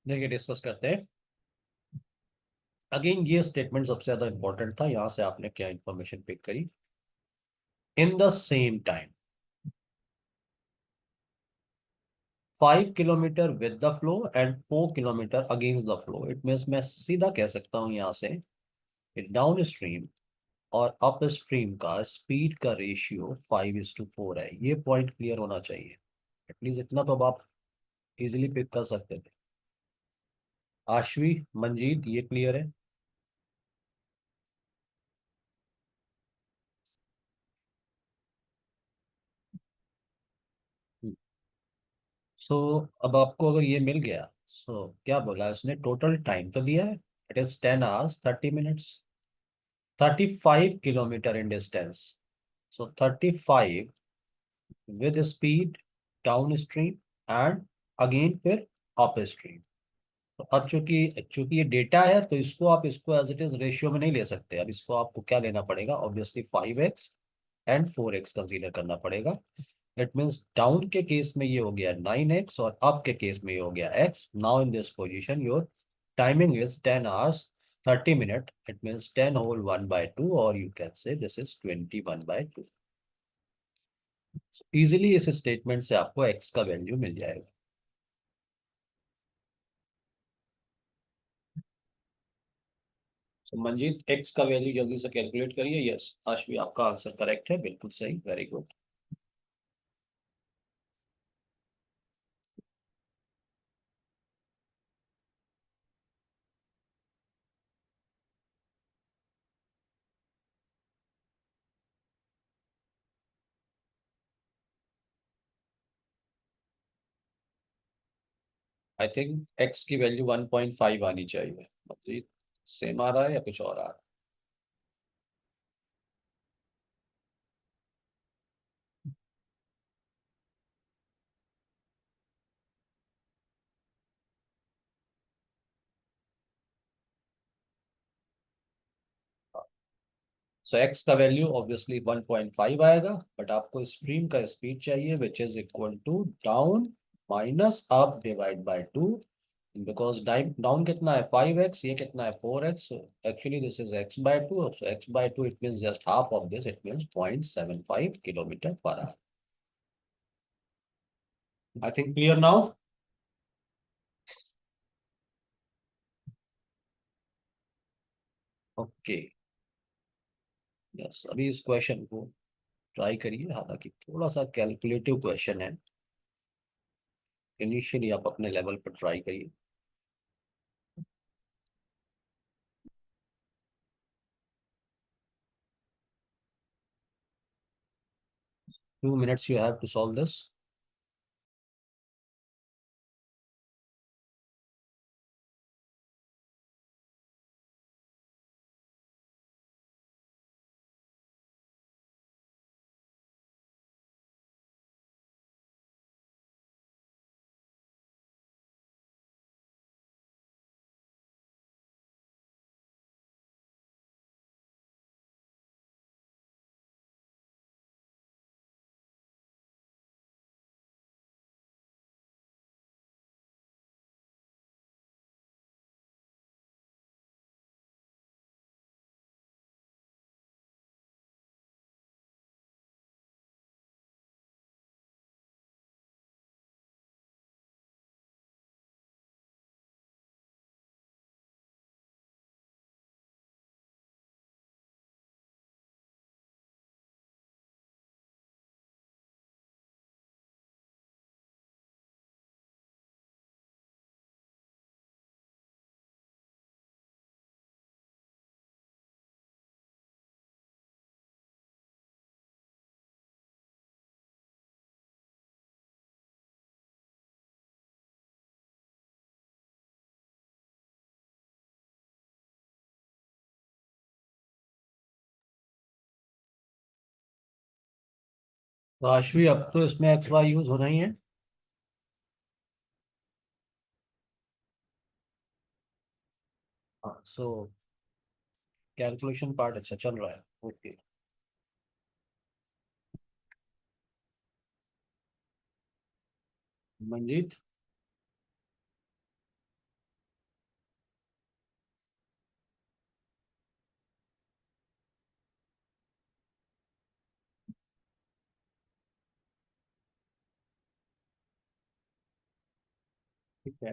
देखिए discuss करते हैं। Again ये statement सबसे ज्यादा important था, यहां से आपने क्या इंफॉर्मेशन पिक करी। In the same time 5 kilometre with the flow and 4 kilometre against the flow. It means मैं सीधा कह सकता हूं यहां से डाउन स्ट्रीम और अप स्ट्रीम का स्पीड का रेशियो 5:4 है। ये पॉइंट क्लियर होना चाहिए, एटलीस्ट इतना तो अब आप इजिली पिक कर सकते थे। आशवी, मंजीत, ये क्लियर है? सो अब आपको अगर ये मिल गया, सो क्या बोला इसने, टोटल टाइम तो दिया है, it is 10 hours 30 minutes, 35 kilometre in distance. So 35 with speed down stream and again फिर अप स्ट्रीम। तो अब चूंकि चूंकि ये डेटा है तो इसको आप इसको एज इट इज रेशियो में नहीं ले सकते। अब इसको आपको क्या लेना पड़ेगा, obviously 5x and 4x consider करना पड़ेगा। इट मीन्स डाउन के केस में ये हो गया 9x और अप के केस में ये हो गया x. Now in this position your timing is 10 hours 30 minutes. It means 10 whole 1/2 और you can say this is 21/2. Easily इस स्टेटमेंट से आपको x का वैल्यू मिल जाएगा. तो मंजीत x का वैल्यू जल्दी से कैलकुलेट करिए. यस आशवी आपका आंसर करेक्ट है, बिल्कुल सही, very good. I think x की वैल्यू 1.5 आनी चाहिए. मंजीत सेम आ रहा है या कुछ और आ रहा है? सो x का वैल्यू ऑब्वियसली 1.5 आएगा, बट आपको स्ट्रीम का स्पीड चाहिए which is equal to down minus up divide by 2. Because down कितना है 5x, ये कितना है 4x. Actually this is x/2. So x/2 it means just half of this, it means 0.75 km/h. I think clear now. Okay. Yes अभी इस question को try करिए, हालांकि थोड़ा सा कैलकुलेटिव क्वेश्चन है. इनिशियली आप अपने लेवल पर ट्राई करिए. 2 minutes you have to solve this. तो आशवी अब तो इसमें एक्स वाई यूज होना ही है. हाँ सो कैलकुलेशन पार्ट अच्छा चल रहा है. ओके. मंजीत. ठीक है.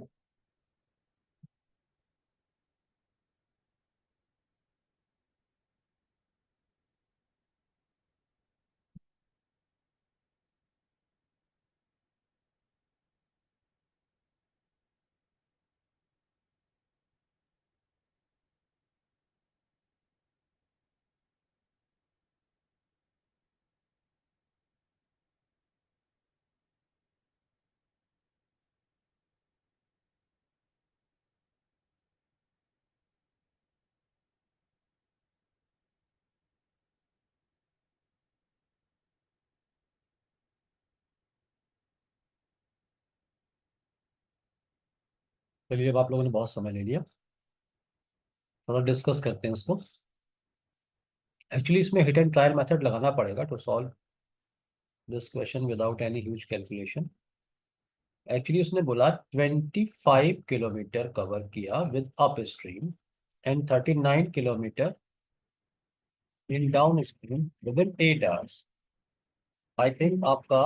चलिए अब आप लोगों ने बहुत समय ले लिया, थोड़ा डिस्कस करते हैं इसको. एक्चुअली इसमें हिट एंड ट्रायल मेथड लगाना पड़ेगा to solve this question without any huge calculation. Actually उसने बोला 25 किलोमीटर कवर किया with upstream and 39 kilometre in downstream within 8 hours. I think आपका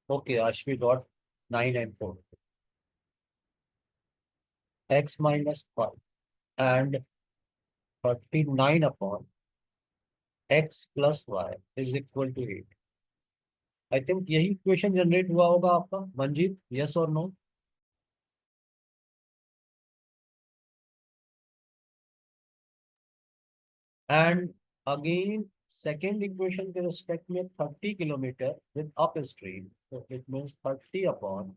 okay Ashvi got 9 and 4 x minus 5 and 39 upon x plus y is equal to 8। I think यही equation generate हुआ होगा आपका Manjeet, yes और no? And again second equation के respect में 30 kilometre with upstream, तो it means 30 upon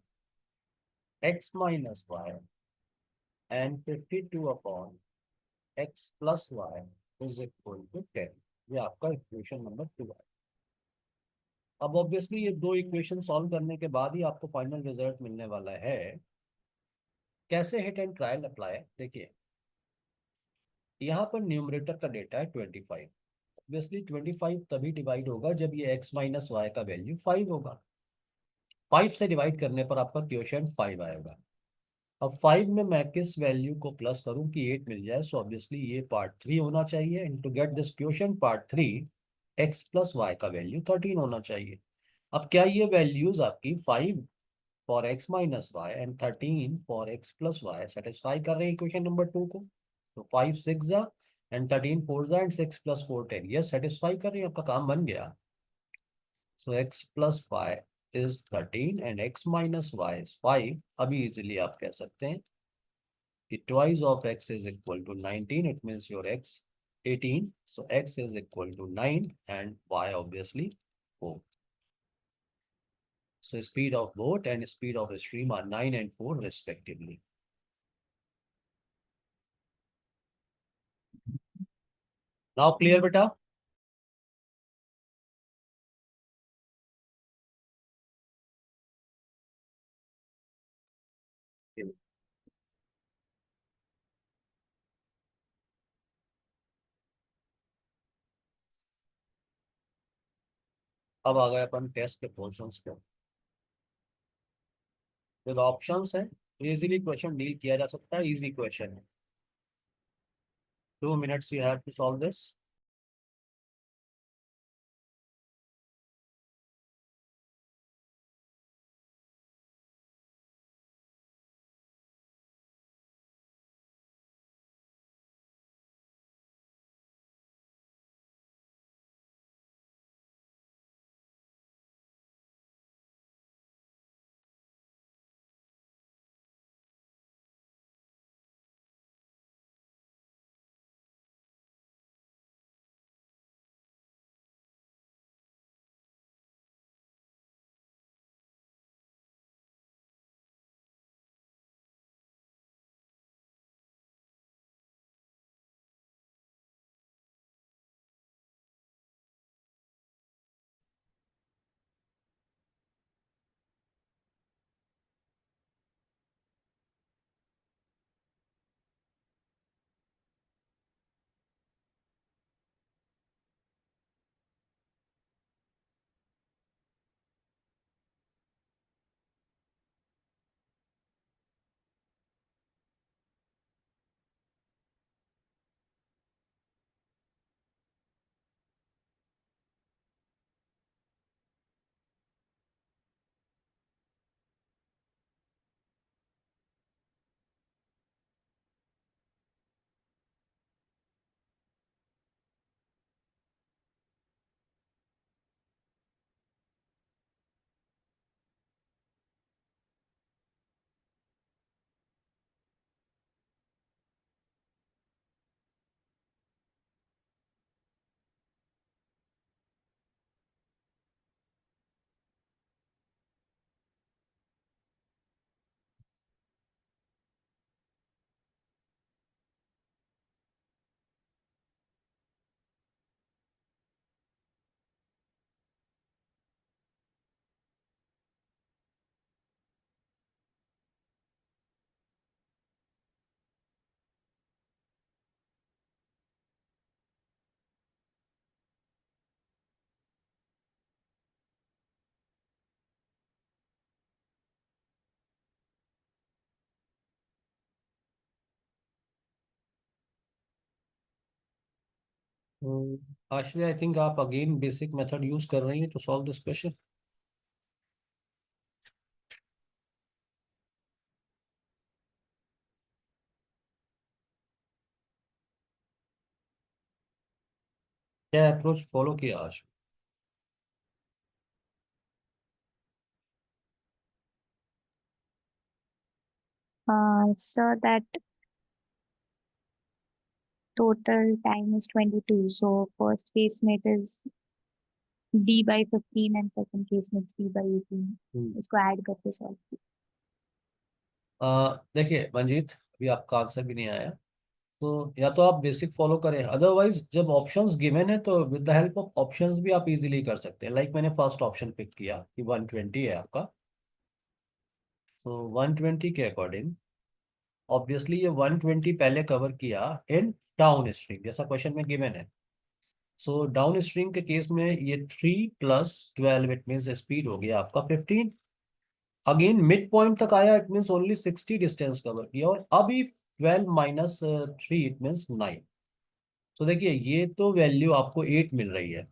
x minus y and 52 upon x plus y is equal to 10। ये आपका इक्वेशन नंबर 2 है। अब ऑब्वियसली ये दो इक्वेशन सॉल्व करने के बाद ही आपको फाइनल रिजल्ट मिलने वाला है। कैसे हिट एंड ट्रायल अप्लाई? देखिए यहाँ पर न्यूमरेटर का डेटा है 25। ऑब्वियसली 25 तभी डिवाइड होगा जब ये x माइनस वाई का वैल्यू 5 होगा। 5 से डिवाइड करने पर आपका क्वोशिएंट 5 आएगा। अब 5 में मैं किस वैल्यू को प्लस करूं कि 8 मिल जाए? सो ऑब्वियसली ये पार्ट 3 होना चाहिए, and to get this quotient part 3 x plus y का वैल्यू 13 होना चाहिए। अब क्या ये वैल्यूज आपकी 5 for x minus y and 13 for x plus y satisfy कर रहे हैं इक्वेशन नंबर 2 को? तो 5 6 जा एंड 13 4 जा एंड 6 प्लस 4 10, ये सेटिस्फाई कर रही है, आपका काम बन गया। So x plus y is 13 and x minus y is 5। अभी इजिली आप कह सकते हैं कि twice of x is equal to 19, it means your x 18, so x is equal to 9 and y obviously 4. So speed of boat and speed of stream are 9 and 4 respectively. Now clear beta? अब आ गए अपन test के portions पे। With options है, easily question deal किया जा सकता है, easy question है। 2 minutes you have to solve this. Ashvi, I think आप अगेन बेसिक मेथड यूज कर रही हैं टू सॉल्व दिस क्वेश्चन। क्या अप्रोच फॉलो किया आज? So that total time is 22. So first case mate is D by 15 and second case mate is D by 18. इसको add करके solve. देखिए मंजीत, अभी आपका आंसर भी नहीं आया, तो या तो आप बेसिक फॉलो करें, अदरवाइज जब ऑप्शंस गिवन है तो with the help of options भी आप इजीली कर सकते हैं। लाइक मैंने फर्स्ट ऑप्शन पिक किया कि 120 है आपका, तो 120 के अकॉर्डिंग ऑब्वियसली ये 120 पहले कवर किया इन डाउन स्ट्रीम, जैसा क्वेश्चन में गिवन है। सो डाउन स्ट्रीम के केस में ये 3 + 12 इट मीन स्पीड हो गया आपका 15। अगेन मिड पॉइंट तक आया, it mean only 60 distance cover किया, और अभी 12 - 3 इट मीन 9। तो देखिए ये तो वैल्यू आपको 8 मिल रही है,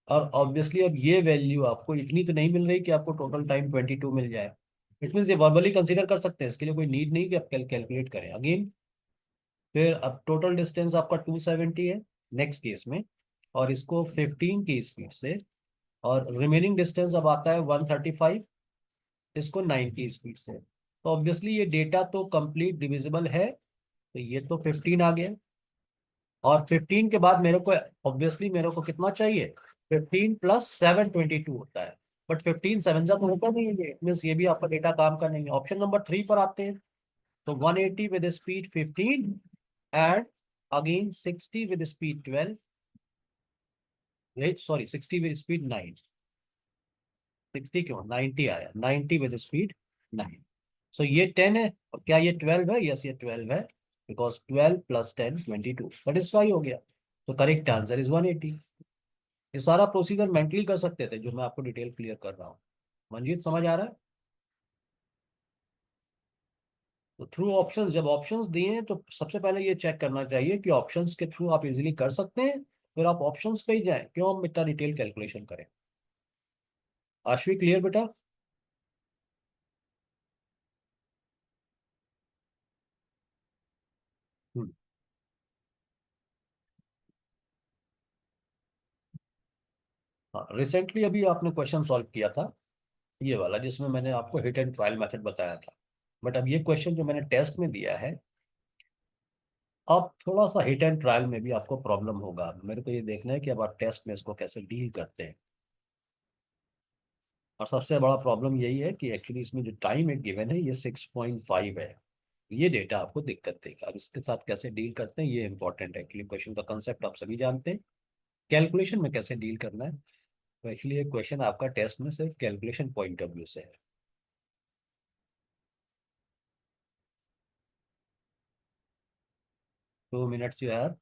और ऑब्वियसली अब ये वैल्यू आपको इतनी तो नहीं मिल रही कि आपको टोटल टाइम 22 मिल जाए। इट मीन ये वर्बली कंसीडर कर सकते हैं, इसके लिए कोई नीड नहीं कि आप कैलकुलेट करें अगेन। फिर अब टोटल डिस्टेंस आपका 270 है नेक्स्ट केस में, और इसको 15 की स्पीड से, और रिमेनिंग डिस्टेंस अब आता है 135, इसको 90 स्पीड से। तो ऑब्वियसली ये डेटा तो कंप्लीट डिविजिबल है, तो ये तो 15 आ गया, और 15 के बाद मेरे को ऑब्वियसली मेरे को कितना चाहिए, 15 + 7 22 होता है। बट 15 7 जा तो होता नहीं है, ये मीन्स ये भी आपका डेटा काम का नहीं है। ऑप्शन नंबर 3 पर आते हैं, तो 180 with speed 15 and again 60 with speed 12, sorry 60 with speed 9, 60 क्यों 90 आया, 90 विद स्पीड 9। सो ये 10 है, और क्या ये 12 है? यस ये 12 है, बिकॉज 12 + 10 22 सेटिस्फाई हो गया। तो करेक्ट आंसर इज 180। ये सारा प्रोसीजर मेंटली कर सकते थे जो मैं आपको डिटेल क्लियर कर रहा हूँ। मंजीत समझ आ रहा है? तो थ्रू ऑप्शंस, जब ऑप्शंस दिए हैं तो सबसे पहले ये चेक करना चाहिए कि ऑप्शंस के थ्रू आप इजीली कर सकते हैं, फिर आप ऑप्शंस पे ही जाएं, क्यों हम इतना डिटेल कैलकुलेशन करें। आश्वी क्लियर बेटा? हम्म। हाँ, रिसेंटली अभी आपने क्वेश्चन सॉल्व किया था ये वाला, जिसमें मैंने आपको हिट एंड ट्रायल मेथड बताया था। बट अब ये क्वेश्चन जो मैंने टेस्ट में दिया है, अब थोड़ा सा हिट एंड ट्रायल में भी आपको प्रॉब्लम होगा। मेरे को ये देखना है कि अब आप टेस्ट में इसको कैसे डील करते हैं। और सबसे बड़ा प्रॉब्लम यही है कि एक्चुअली इसमें जो टाइम एक गिवन है ये 6.5 है। ये डेटा आपको दिक्कत देगा, अब इसके साथ कैसे डील करते हैं ये इंपॉर्टेंट है। एक्चुअली क्वेश्चन का कंसेप्ट आप सभी जानते हैं, कैलकुलेशन में कैसे डील करना है। तो एक्चुअली ये क्वेश्चन आपका टेस्ट में सिर्फ कैलकुलेशन पॉइंट ऑफ व्यू से है। 2 minutes you have.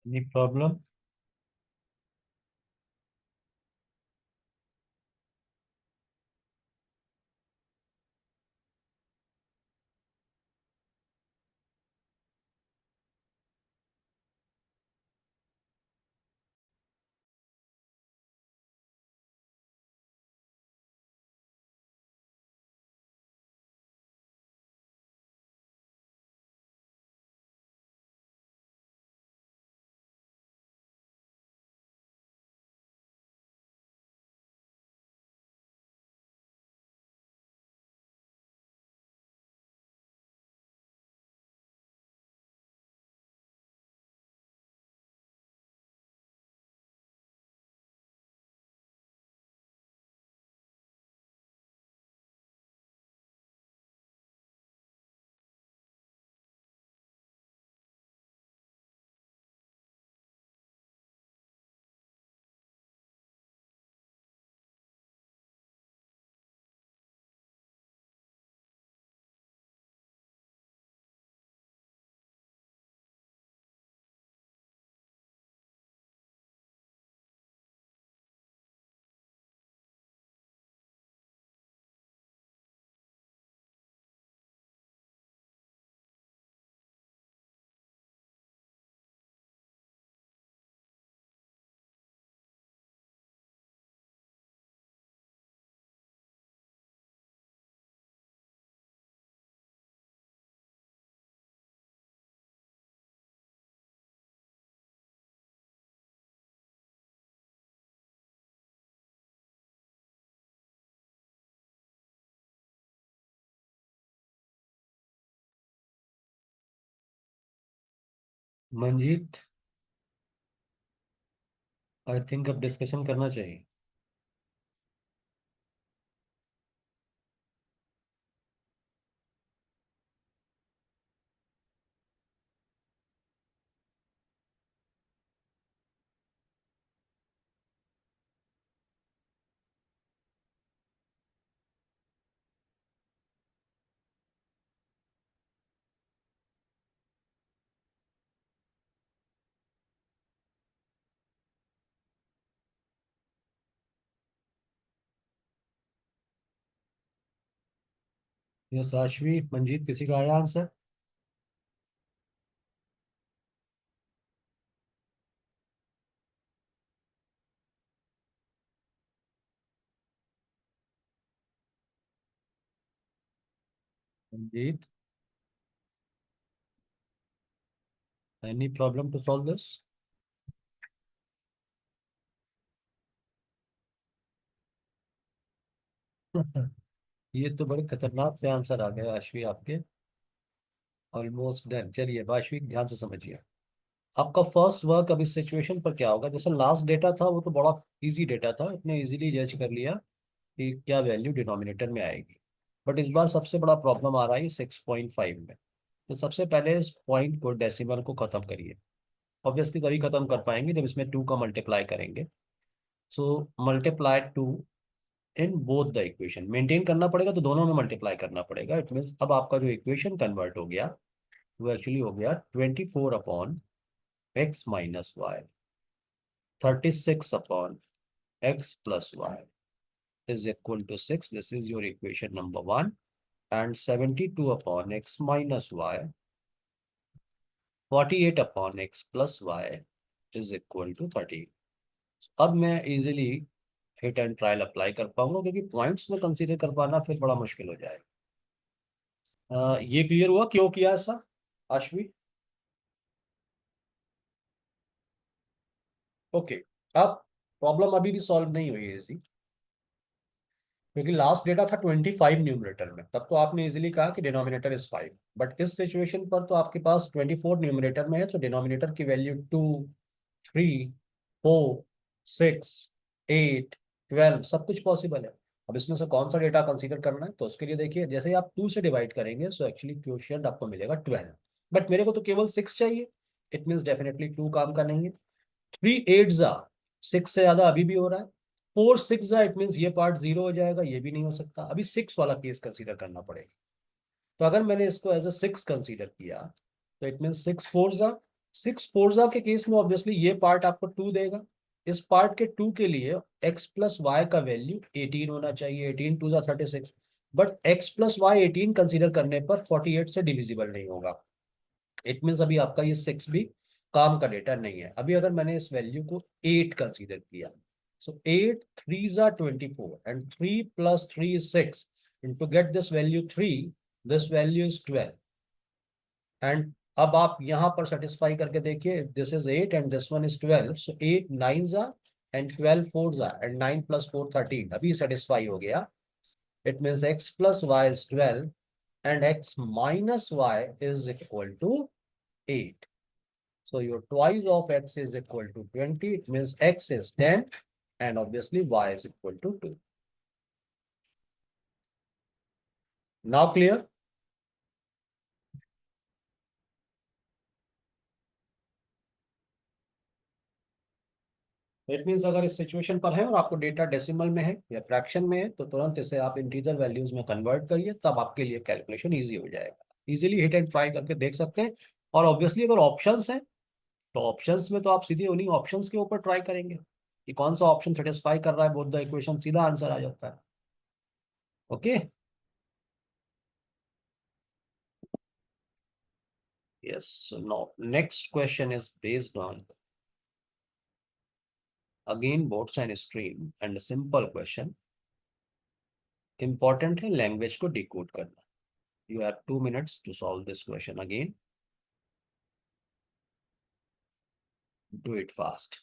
Any problem? Manjeet, I think अब डिस्कशन करना चाहिए। यस आशवी, मंजीत, किसी का आया answer? Manjeet, any problem to solve this? ये तो बड़े खतरनाक से आंसर आ गए आशवी आपके। Almost done. चलिए आशवी, ध्यान से समझिए। आपका फर्स्ट वर्क अब इस सिचुएशन पर क्या होगा? जैसे लास्ट डेटा था वो तो बड़ा इजी डेटा था, इतने इजीली जज कर लिया कि क्या वैल्यू डिनोमिनेटर में आएगी। बट इस बार सबसे बड़ा प्रॉब्लम आ रहा है 6.5 में। तो सबसे पहले इस पॉइंट को, डेसिमल को खत्म करिए। ऑब्वियसली तभी खत्म कर पाएंगे जब इसमें 2 का मल्टीप्लाई करेंगे। So multiply 2 in both the equation. Maintain करना पड़ेगा तो दोनों में मल्टीप्लाई करना पड़ेगा। इट मीन्स अब आपका जो इक्वेशन कन्वर्ट हो गया वो एक्चुअली हो गया 24/x - y, 36/x+y is equal to 6. This is your equation number 1. And 72/x - y, 48/x+y is equal to 30. अब मैं easily hit and trial apply कर पाऊंगा, क्योंकि पॉइंट्स में कंसीडर कर पाना फिर बड़ा मुश्किल हो जाएगा। ये क्लियर हुआ क्यों किया ऐसा, आशवी? ओके। अब प्रॉब्लम अभी भी सॉल्व नहीं हुई है इसी, क्योंकि लास्ट डेटा था 25 न्यूमरेटर में, तब तो आपने इजीली कहा कि डिनोमिनेटर इज 5। बट इस सिचुएशन पर तो आपके पास 24 न्यूमरेटर में है, तो डिनोमिनेटर की वैल्यू 2, 3, 4, 6, 8, 12 सब कुछ पॉसिबल है। अब इसमें से कौन सा डेटा कंसीडर करना है, तो उसके लिए देखिए, जैसे ही आप 2 से डिवाइड करेंगे सो एक्चुअली क्वोशिएंट आपको मिलेगा 12। बट मेरे को तो केवल 6 चाहिए। इट मीन्स डेफिनेटली 2 काम का नहीं है। 3 8 जा 6 से ज्यादा अभी भी हो रहा है। 4 6 जा इट मीन्स ये पार्ट 0 हो जाएगा, ये भी नहीं हो सकता। अभी 6 वाला केस कंसीडर करना पड़ेगा। तो अगर मैंने इसको एज अ 6 कंसीडर किया तो इट मीन्स 6 4 जा 6 फोर्जा के केस में ऑब्वियसली ये पार्ट आपको 2 देगा, इस पार्ट के 2 के लिए x प्लस वाई का वैल्यू 18 होना चाहिए, 18 2 36, but x plus y 18 consider करने पर 48 से डिविजिबल नहीं होगा। इट मीन्स अभी आपका ये 6 भी काम का डेटा नहीं है। अभी अगर मैंने इस वैल्यू को 8 कंसीडर किया, सो 8 3 ज़ा 24 and 3 plus 3 is 6, and to get this value 3, this value is 12। And अब आप यहां पर सेटिस्फाई करके देखिए, this is 8 and this one is 12, so 8 9 ज़ा एंड 12 4 ज़ा एंड 9 प्लस 4 13, अभी सेटिस्फाई हो गया। It means x plus y is 12 and x minus y is equal to 8. So your twice of x is equal to 20. It means x is 10 and obviously y is equal to 2. Now clear? It means अगर इस situation पर है और आपको data decimal में है या fraction में है तो तुरंत इसे आप इंटीजर वैल्यूज में कन्वर्ट करिए, तब आपके लिए कैलकुलेशन इजी हो जाएगा। इजीली हिट एंड ट्राई करके देख सकते हैं। और ऑब्वियसली अगर ऑप्शंस हैं तो ऑप्शंस में तो आप सीधे उन्हीं ऑप्शंस के ऊपर ट्राई करेंगे कि कौन सा ऑप्शन सेटिस्फाई कर रहा है बोथ द इक्वेशन, सीधा आंसर आ जाता है। Okay, yes, so now next question is based on again boats and stream and a simple question, important है लैंग्वेज को डिकोड करना। You have 2 minutes to solve this question again. Do it fast.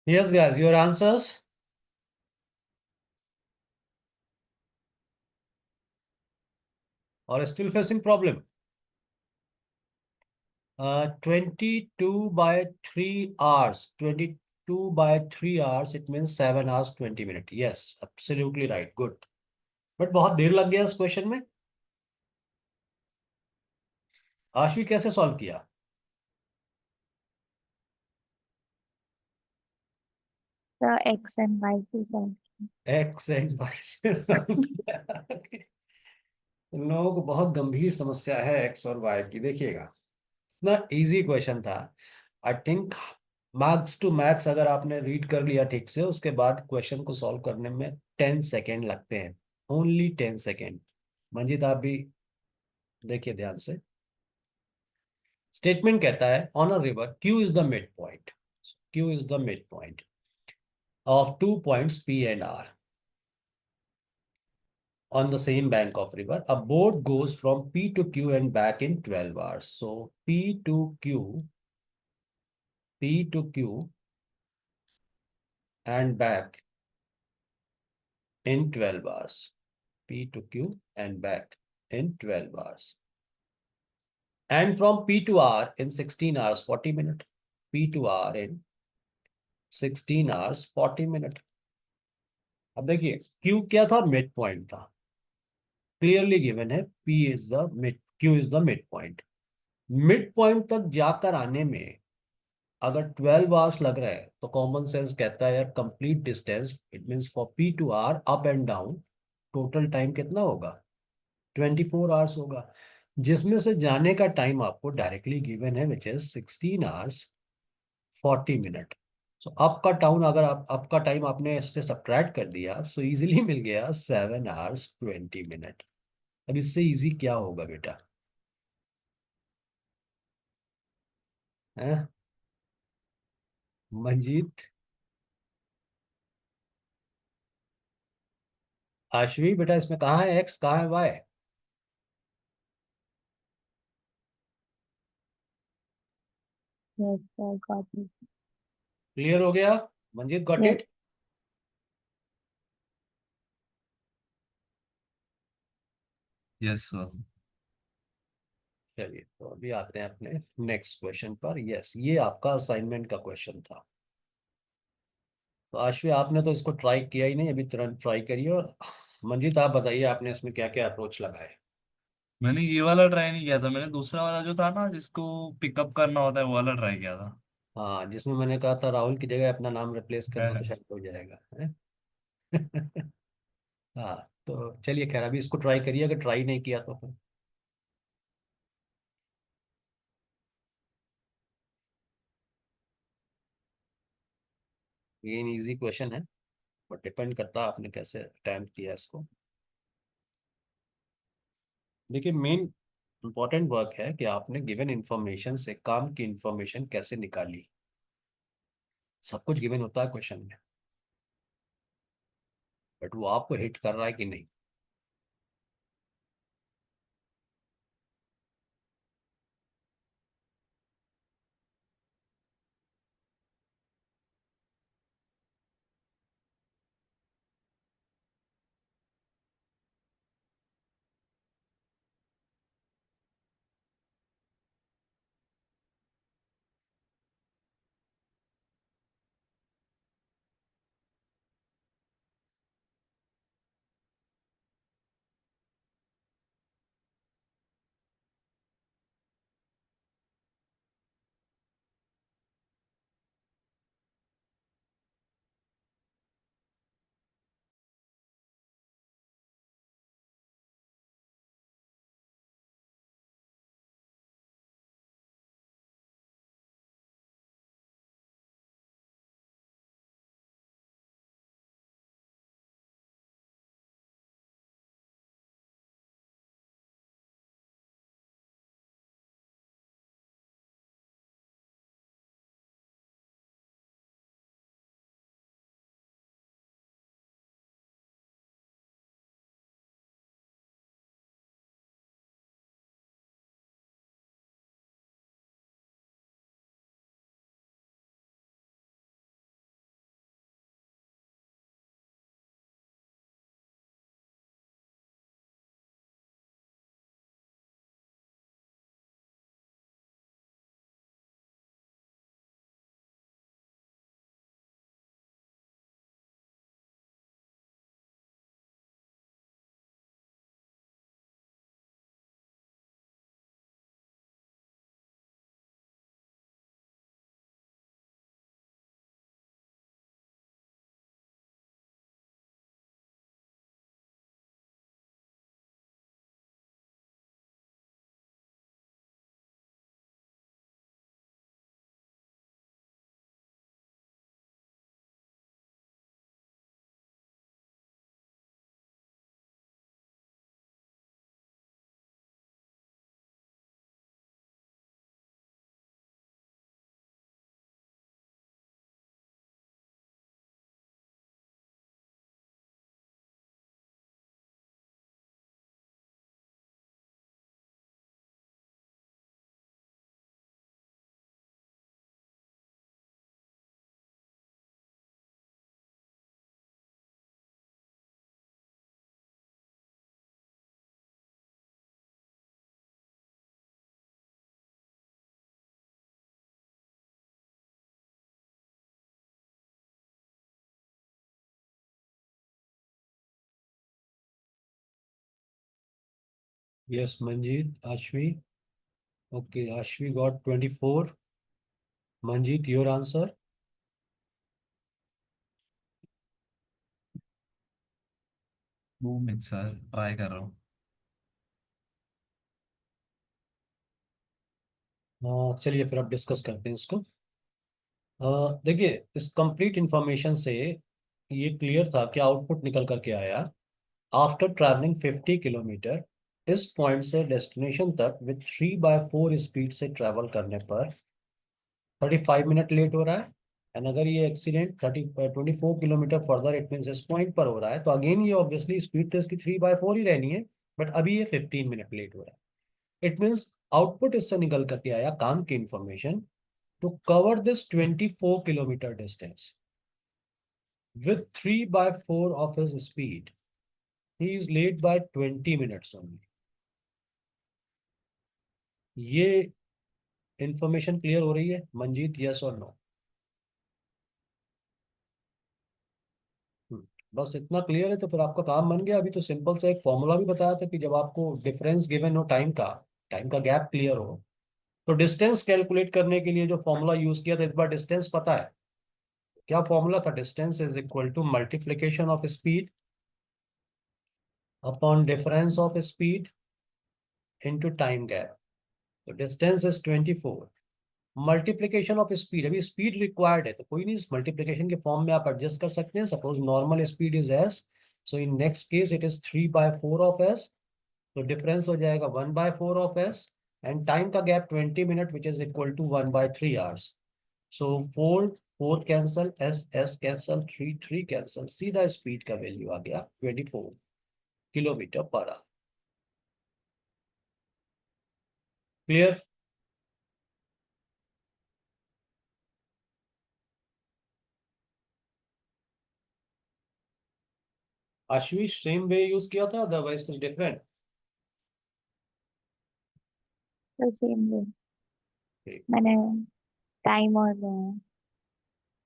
Yes, guys, your answers? Or still facing problem? 22 by 3 hours. 22 by 3 hours, it means 7 hours 20 minutes. Yes, absolutely right. Good. But बहुत देर लग गया इस question में। आशवी कैसे solve किया? The X and Y is all. X and y से solve किया। इन लोगों को बहुत गंभीर समस्या है एक्स और वाई की, देखिएगा। इतना इजी क्वेश्चन था। I think max to max अगर आपने रीड कर लिया ठीक से, उसके बाद क्वेश्चन को सॉल्व करने में 10 सेकेंड लगते हैं। Only 10 second. मंजीत आप भी देखिए ध्यान से। स्टेटमेंट कहता है on a river Q is the midpoint. Q is the midpoint of 2 points P and R on the same bank of river. A boat goes from P to Q and back in 12 hours. So P to Q and back in 12 hours. P to Q and back in 12 hours. And from P to R in 16 hours 40 minutes. P to R in 16 hours 40 minutes. अब देखिए Q क्या था? Mid point था। Clearly given है P is the mid, Q is the mid point. Mid point तक जाकर आने में अगर 12 आवर्स लग रहे हैं तो कॉमन सेंस कहता है यार complete distance, it means for P to R up and down total time कितना होगा? 24 आवर्स होगा, जिसमें से जाने का टाइम आपको डायरेक्टली गिवन है which is 16 hours 40 minute. So up का टाउन, अगर आप अप का टाइम आपने इससे सब्ट्रैक्ट कर दिया सो इजीली मिल गया 7 आवर्स 20 मिनट। अब इससे इजी क्या होगा बेटा? है मंजीत? आशवी बेटा इसमें कहाँ है एक्स, कहाँ है y? Yes, I got it. Clear हो गया? Manjeet got Yes, it? Yes sir. चलिए तो अभी आते हैं अपने नेक्स्ट क्वेश्चन पर। यस, ये आपका असाइनमेंट का क्वेश्चन था। तो आशवी आपने तो इसको ट्राई किया ही नहीं, अभी तुरंत ट्राई करिए। और मंजीत आप बताइए आपने इसमें क्या क्या अप्रोच लगाए? मैंने ये वाला ट्राई नहीं किया था, मैंने दूसरा वाला जो था ना जिसको पिकअप करना होता है वो वाला ट्राई किया था। हाँ, जिसमें मैंने कहा था राहुल की जगह अपना नाम रिप्लेस कर दो है। तो शायद हो जाएगा, है? हाँ, तो चलिए खैर अभी इसको ट्राई करिए, अगर ट्राई नहीं किया तो फिर। ये इजी क्वेश्चन है, बट डिपेंड करता है आपने कैसे अटेम्प्ट किया इसको। देखिए मेन इंपॉर्टेंट वर्क है कि आपने गिवन इंफॉर्मेशन से काम की इंफॉर्मेशन कैसे निकाली। सब कुछ गिवन होता है क्वेश्चन में, बट वो आपको हिट कर रहा है कि नहीं। Yes, Manjeet, Ashvi. Okay, Ashvi got 24. Manjeet, your answer? 2 minute sir, try कर रहा हूँ। चलिए फिर अब डिस्कस करते हैं इसको। देखिए, इस कंप्लीट इंफॉर्मेशन से ये क्लियर था कि आउटपुट निकल करके आया। आफ्टर ट्रैवलिंग 50 किलोमीटर, इस पॉइंट से डेस्टिनेशन तक विथ 3/4 स्पीड से ट्रैवल करने पर 35 मिनट लेट हो रहा है। एंड अगर ये accident 24 kilometre further, it mean इस पॉइंट पर हो रहा है, तो अगेन ये ऑब्वियसली स्पीड तो इसकी 3/4 ही रहनी है। बट अभी ये 15 मिनट लेट हो रहा है। इट मीन्स आउटपुट इससे निकल करके आया काम की information, to cover this 24 kilometre distance with 3/4 of his speed, he is late by 20 minutes only. ये इंफॉर्मेशन क्लियर हो रही है मंजीत, यस और नो? बस इतना क्लियर है तो फिर आपका काम बन गया। अभी तो सिंपल से एक फॉर्मूला भी बताया था कि जब आपको डिफरेंस गिवन हो, टाइम का गैप क्लियर हो, तो डिस्टेंस कैलकुलेट करने के लिए जो फॉर्मूला यूज किया था, इस बार डिस्टेंस पता है क्या फॉर्मूला था? Distance is equal to multiplication of speed upon difference of speed into time gap. तो distance is 24, multiplication of speed, अभी स्पीड रिक्वायर्ड है तो कोई नहीं, इस मल्टीप्लीकेशन के फॉर्म में आप एडजस्ट कर सकते हैं। Suppose normal speed is S, so in next case it is 3/4 of S, तो डिफरेंस हो जाएगा 1/4 ऑफ एस। एंड टाइम का gap 20 minute which is equal to 1/3 hours. So 4 cancel, S S cancel, 3 cancel, सीधा speed का value आ गया 24 kilometre per hour. Clear? Ashish, same way use किया था, अदरवाइज कुछ डिफरेंट? The same way मैंने time और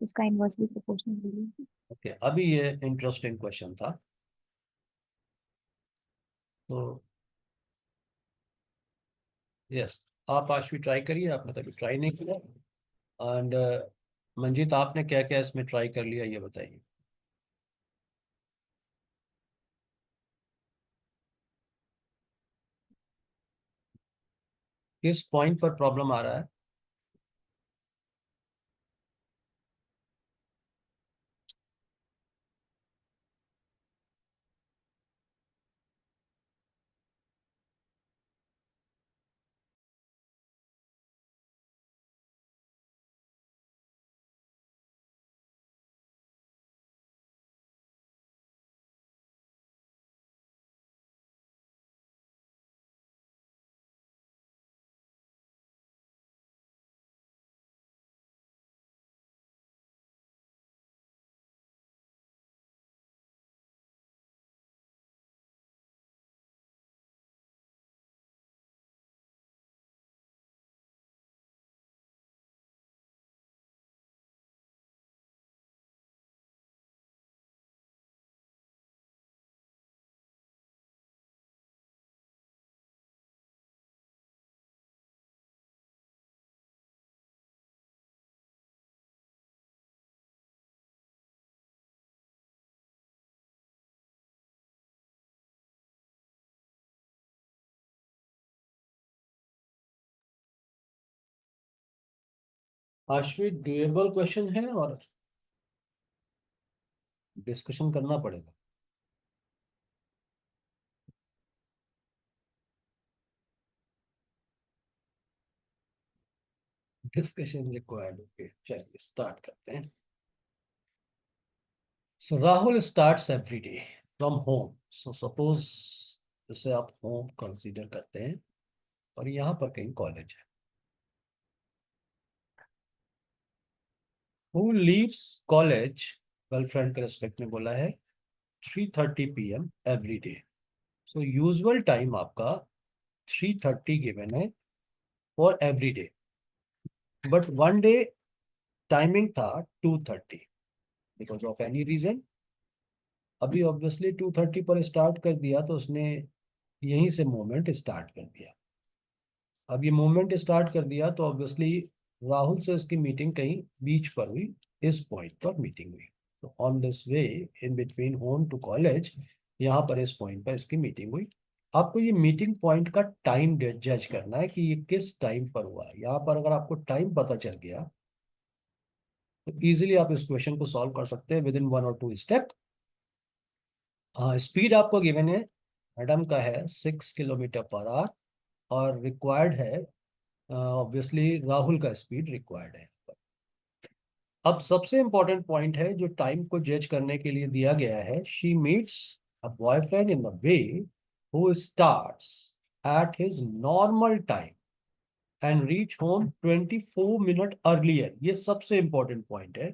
उसका इन्वर्सली प्रोपोर्शनल लिया। ओके, अभी ये इंटरेस्टिंग क्वेश्चन था। तो यस, आप आज भी ट्राई करिए, आपने कभी ट्राई नहीं किया। एंड मंजीत, आपने क्या क्या इसमें ट्राई कर लिया ये बताइए। किस पॉइंट पर प्रॉब्लम आ रहा है? आशवी, डुएबल क्वेश्चन है और डिस्कशन करना पड़ेगा। Discussion required. ओके, चलिए स्टार्ट करते हैं। So Rahul starts every day from home. So suppose इसे आप होम कंसीडर करते हैं और यहाँ पर कहीं कॉलेज है। हु लीव्स कॉलेज, गर्लफ्रेंड के रेस्पेक्ट में बोला है, 3:30 PM एवरी डे। सो यूजुअल टाइम आपका 3:30 गिवन है for every day, but one day timing था 2:30 बिकॉज ऑफ एनी रीजन। अभी ऑब्वियसली 2:30 पर स्टार्ट कर दिया तो उसने यहीं से मूवमेंट स्टार्ट कर दिया। अब ये मूवमेंट स्टार्ट कर दिया तो ऑब्वियसली राहुल से इसकी मीटिंग कहीं बीच पर हुई, इस पॉइंट पर मीटिंग हुई। तो on this way in between home to college, यहाँ पर इस पॉइंट पर इसकी मीटिंग हुई। आपको ये मीटिंग पॉइंट का टाइम जज करना है कि ये किस टाइम पर हुआ है। यहाँ पर अगर आपको टाइम पता चल गया तो इजीली आप इस क्वेश्चन को सॉल्व कर सकते हैं विद इन 1 और 2 स्टेप। स्पीड आपको गिवन है, मैडम का है 6 किलोमीटर पर आवर, और रिक्वायर्ड है ऑब्वियसली राहुल का स्पीड रिक्वायर्ड है। अब सबसे इंपॉर्टेंट पॉइंट है जो टाइम को जज करने के लिए दिया गया है, she meets a boyfriend in the way who starts at his normal time and reach home 24 minute earlier. ये सबसे इंपॉर्टेंट पॉइंट है,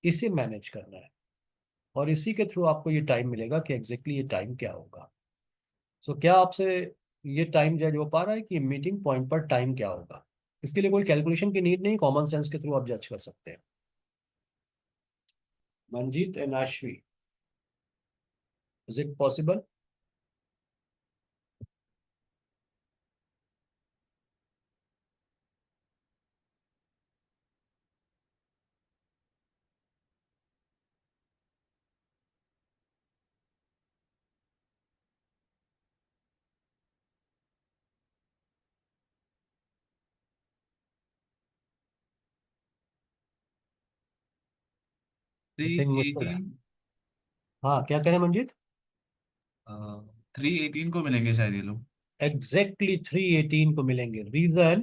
इसे मैनेज करना है और इसी के थ्रू आपको ये टाइम मिलेगा कि एग्जैक्टली ये टाइम क्या होगा। सो क्या आपसे ये टाइम जज हो पा रहा है कि मीटिंग पॉइंट पर टाइम क्या होगा? इसके लिए कोई कैलकुलेशन की नीड नहीं, कॉमन सेंस के थ्रू आप जज कर सकते हैं। Manjeet and Ashvi, is it possible? 3 मुश्किल है। 18। हाँ, क्या कह रहे हैं मंजीत? 3 18 को मिलेंगे शायद ये लोग। एग्जैक्टली 318 को मिलेंगे। रीजन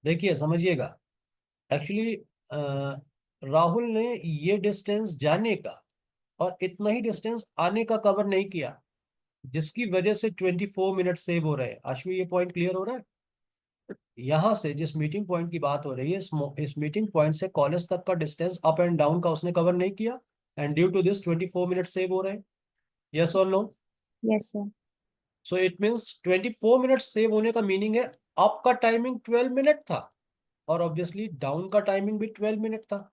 देखिए, समझिएगा। एक्चुअली राहुल ने ये डिस्टेंस जाने का और इतना ही डिस्टेंस आने का कवर नहीं किया, जिसकी वजह से 24 मिनट सेव हो रहे हैं। आशु, ये पॉइंट क्लियर हो रहा है? यहाँ से जिस मीटिंग पॉइंट की बात हो रही है, इस मीटिंग पॉइंट से कॉलेज तक का डिस्टेंस अप एंड डाउन का उसने कवर नहीं किया, and due to this 24 minute save हो रहे हैं। यस और no? Yes, sir. So it means 24 minute save होने का मीनिंग है अप का टाइमिंग 12 मिनट था और ऑब्वियसली डाउन का टाइमिंग भी 12 मिनट था।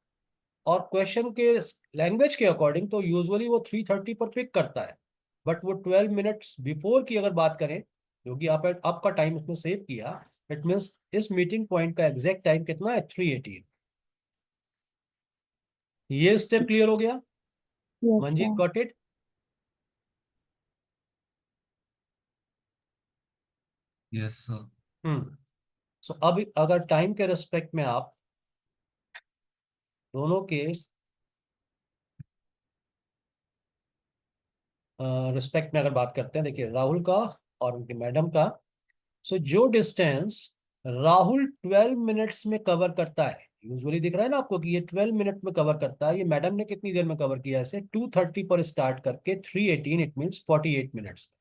और क्वेश्चन के लैंग्वेज के अकॉर्डिंग तो यूजुअली वो 3:30 पर पिक करता है, बट वो 12 मिनट्स बिफोर की अगर बात करें, क्योंकि आपका टाइम उसने सेव किया, इट मीन्स इस मीटिंग पॉइंट का एग्जैक्ट टाइम कितना है? 3:18। ये स्टेप क्लियर हो गया? Yes, Manjeet sir. Got it? Yes sir. So अब अगर टाइम के रिस्पेक्ट में आप दोनों के रिस्पेक्ट में अगर बात करते हैं, देखिए राहुल का और उनकी मैडम का। सो जो डिस्टेंस राहुल 12 मिनट्स में कवर करता है, यूजुअली दिख रहा है ना आपको कि ये 12 मिनट में कवर करता है, ये मैडम ने कितनी देर में कवर किया? ऐसे 2:30 पर स्टार्ट करके 3:18, it means 48 minutes.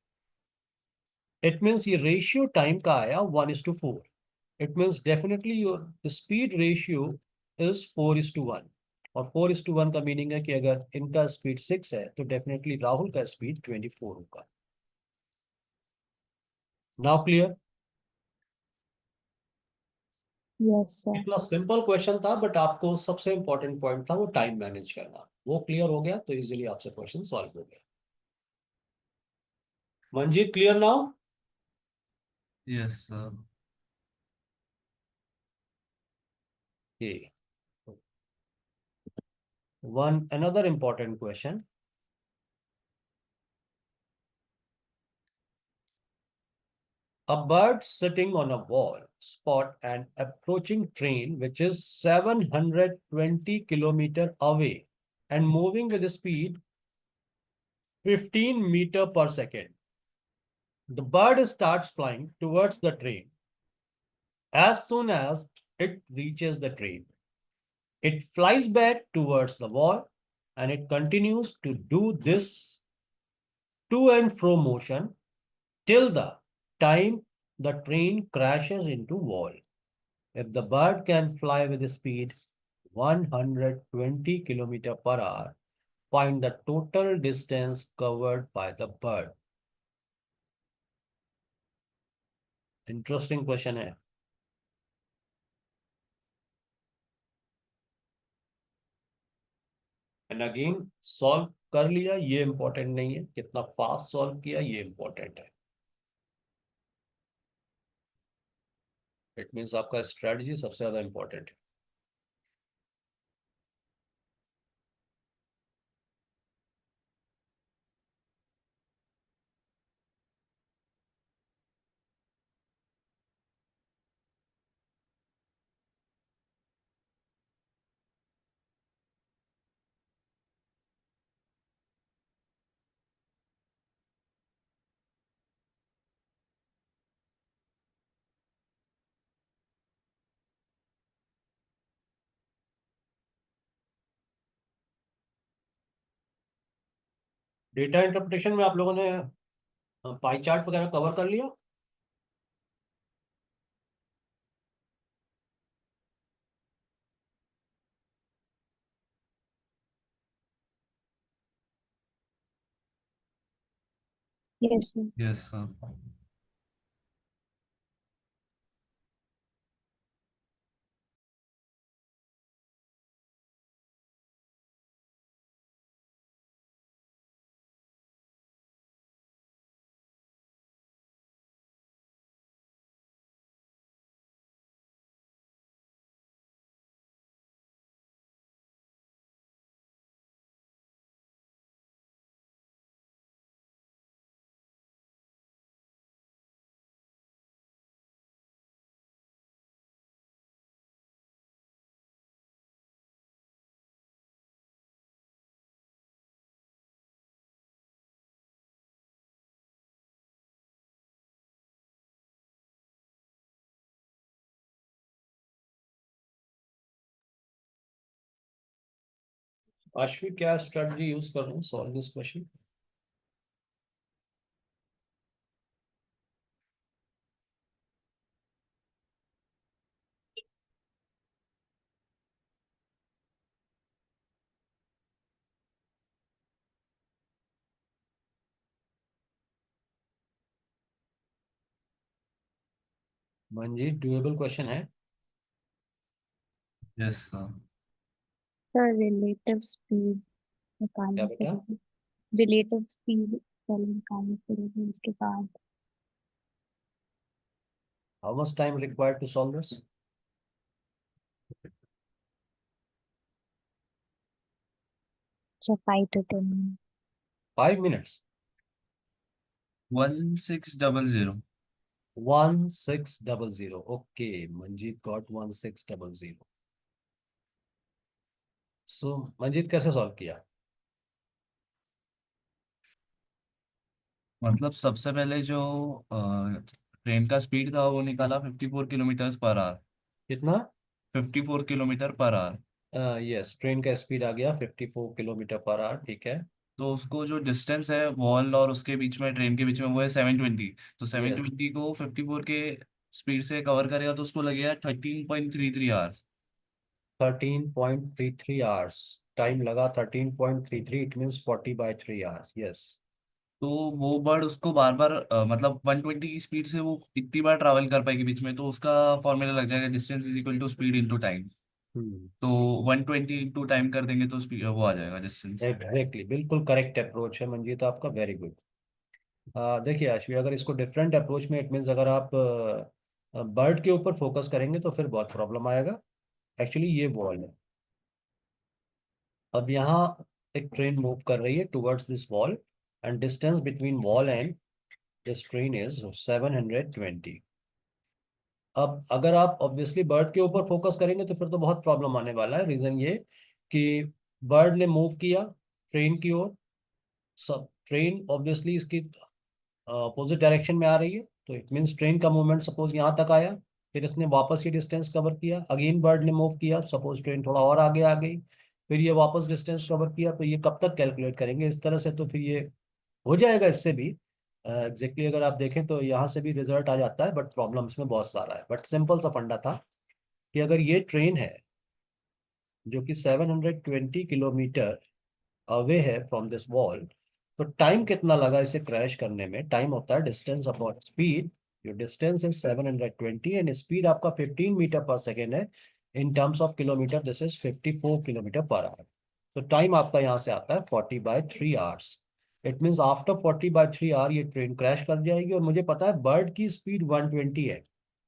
It means ये रेशियो टाइम का आया 1:4। It means definitely your speed ratio is 4:1। और 4:1 का मीनिंग है कि अगर इनका स्पीड 6 है तो डेफिनेटली राहुल का स्पीड 24 होगा। Now clear? Yes, sir. इतना सिंपल क्वेश्चन था, बट आपको सबसे इंपॉर्टेंट पॉइंट था वो टाइम मैनेज करना। वो क्लियर हो गया तो इजीली आपसे क्वेश्चन सॉल्व हो गया। Manjeet, clear now? Yes sir. ये one another important question. A bird sitting on a wall spot an approaching train which is 720 kilometer away and moving with a speed 15 meter per second. The bird starts flying towards the train. As soon as it reaches the train, it flies back towards the wall and it continues to do this to and fro motion till the time the train crashes into wall. If the bird can fly with a speed 120 kilometer per hour, find the total distance covered by the bird. Interesting question है। And again, solve कर लिया ये important नहीं है, कितना fast solve किया ये important है। इट मीन्स आपका स्ट्रेटजी सबसे ज़्यादा इंपॉर्टेंट है। डेटा इंटरप्रिटेशन में आप लोगों ने पाई चार्ट वगैरह कवर कर लिया? Yes, sir. Yes sir. Ashvi, क्या स्ट्रेटजी यूज कर रहे हैं solve this question? Manjeet, doable question है? Yes sir. Sir, relative speed क्या निकालनी बेटा? पड़ेगी। Relative speed पहले निकालनी पड़ेगी, उसके बाद how much time required to solve this? so 5 to 10 minutes. 5 minutes? 1600। 1600? Okay, Manjeet got 1600। So Manjeet कैसे सॉल्व किया? मतलब सबसे पहले जो ट्रेन का स्पीड था वो निकाला 54 किलोमीटर पर आवर। कितना? 54 kilometre per our. Yes, train का स्पीड आ गया 54 किलोमीटर पर आवर, ठीक है। तो उसको जो डिस्टेंस है वॉल और उसके बीच में, ट्रेन के बीच में, वो है 720। तो सेवन यस, ट्वेंटी को 54 के स्पीड से कवर करेगा तो उसको लगेगा 13.33 आवर्स। 13.33 आवर्स टाइम लगा। 13.33, इट मीन्स 40/3 आवर्स, यस। तो वो बर्ड उसको बार बार मतलब 120 की स्पीड से वो इतनी बार ट्रैवल कर पाएगी बीच में, तो उसका फॉर्मूला लग जाएगा distance is equal to speed into time. Hmm, तो 120 इंटू टाइम कर देंगे तो स्पीड वो आ जाएगा डिस्टेंस। एग्जैक्टली, बिल्कुल करेक्ट अप्रोच है मंजीत आपका, वेरी गुड। देखिए आशवी, अगर इसको डिफरेंट अप्रोच में, इट मीन्स अगर आप बर्ड के ऊपर फोकस करेंगे तो फिर बहुत प्रॉब्लम आएगा। एक्चुअली ये वॉल है। अब यहाँ एक ट्रेन मूव कर रही है towards this wall, and distance between wall and this train is 720। अब अगर आप ऑब्वियसली बर्ड के ऊपर फोकस करेंगे तो फिर तो बहुत प्रॉब्लम आने वाला है। रीजन ये कि बर्ड ने मूव किया ट्रेन की ओर। सब ट्रेन ऑब्वियसली इसकी अपोजिट डायरेक्शन में आ रही है, तो इट मीन्स ट्रेन का मूवमेंट सपोज यहाँ तक आया, फिर इसने वापस ये डिस्टेंस कवर किया, अगेन बर्ड ने मूव किया, सपोज ट्रेन थोड़ा और आगे आ गई, फिर ये वापस डिस्टेंस कवर किया। तो ये कब तक कैलकुलेट करेंगे इस तरह से? तो फिर ये हो जाएगा इससे भी एग्जैक्टली अगर आप देखें तो यहाँ से भी रिजल्ट आ जाता है, बट प्रॉब्लम इसमें बहुत सारा है। बट सिंपल सा फंडा था कि अगर ये ट्रेन है जो कि 720 किलोमीटर अवे है फ्रॉम दिस वॉल, तो टाइम कितना लगा इसे क्रैश करने में? टाइम होता है distance upon speed. Your distance is 720 and speed आपका 15 मीटर पर सेकेंड है। In terms of kilometre this is 54 kilometre per hour. तो टाइम आपका यहाँ से आता है 40/3 hours. It means after 40/3 hour ये ट्रेन क्रैश कर जाएगी। और मुझे पता है बर्ड की स्पीड 120 है,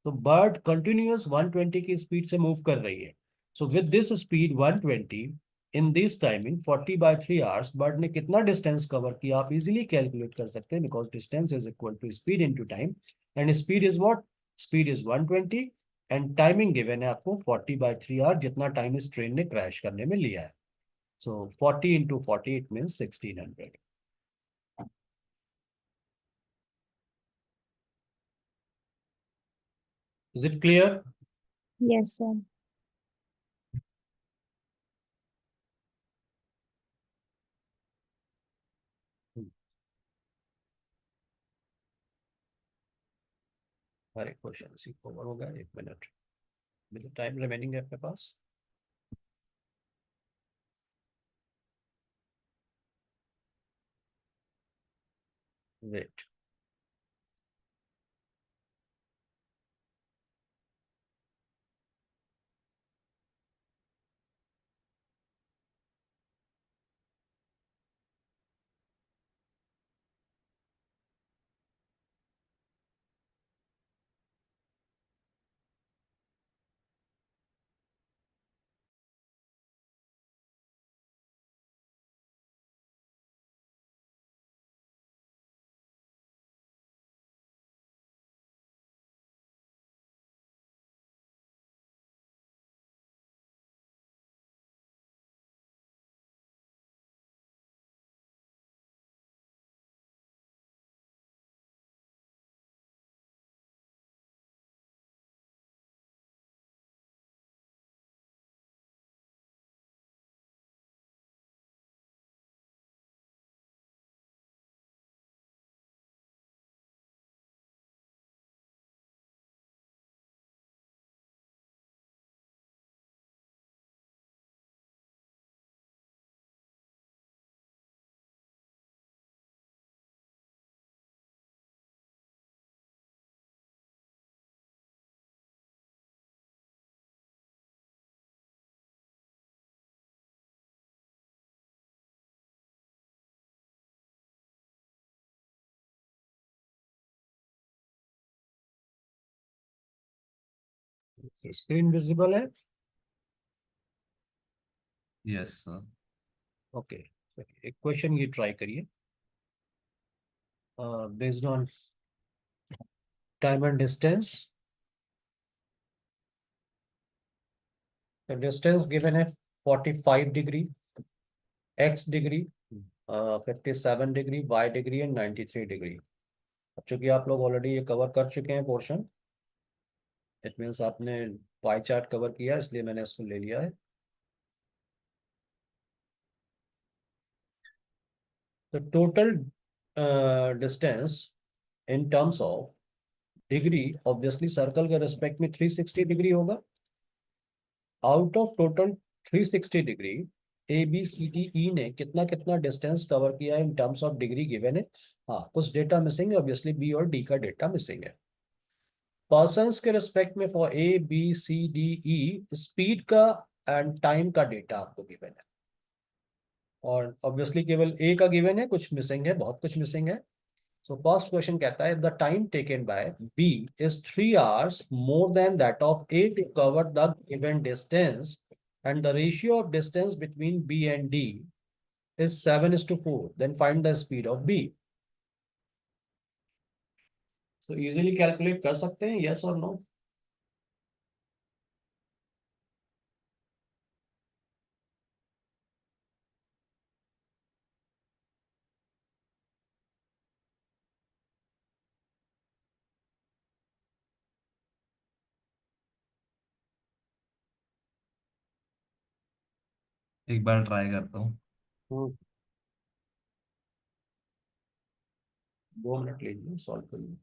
तो बर्ड कंटिन्यूअस 120 की स्पीड से मूव कर रही है। So with this speed 120 in this timing 40/3 hours, bird ने कितना डिस्टेंस कवर किया आप इजीली कैलकुलेट कर सकते हैं, because distance is equal to speed into time. And speed is what? Speed is 120 and timing given है आपको 40/3 आवर, जितना टाइम इस ट्रेन ने क्रैश करने में लिया है। सो 40 into 40 it means 1600। Is it clear? Yes, sir. हर एक क्वेश्चन इसी कवर हो गया। 1 मिनट टाइम रिमेनिंग है आपके पास। वेट। स्क्रीन विजिबल है? Yes sir. ओके। एक क्वेश्चन ये ट्राई करिए, based on time and distance. Distance given है 45 degree, X degree, 57 degree, Y degree and 93 degree. अब चूंकि आप लोग ऑलरेडी ये कवर कर चुके हैं पोर्शन, इट मीन्स आपने पाई चार्ट कवर किया, इसलिए मैंने इसको ले लिया है। तो total distance in terms of degree, obviously circle के रेस्पेक्ट में 360 डिग्री होगा। Out of total 360 degree A B C D E ने कितना कितना डिस्टेंस कवर किया है in terms of degree given है। हाँ, कुछ डेटा मिसिंग है, ऑब्वियसली बी और डी का डेटा मिसिंग है। पर्सन्स के रेस्पेक्ट में for A B C D E speed का एंड टाइम का डेटा आपको गिवन है, और ऑब्वियसली केवल ए का गिवन है, कुछ मिसिंग है, बहुत कुछ मिसिंग है। सो फर्स्ट क्वेश्चन कहता है the time taken by B is 3 hours more than that of A to cover the given distance, and the ratio of distance between B and D is 7:4, then find the speed of B. So easily calculate कर सकते हैं, yes or no? एक बार try करता हूँ। 2 minute लीजिए, solve करिए।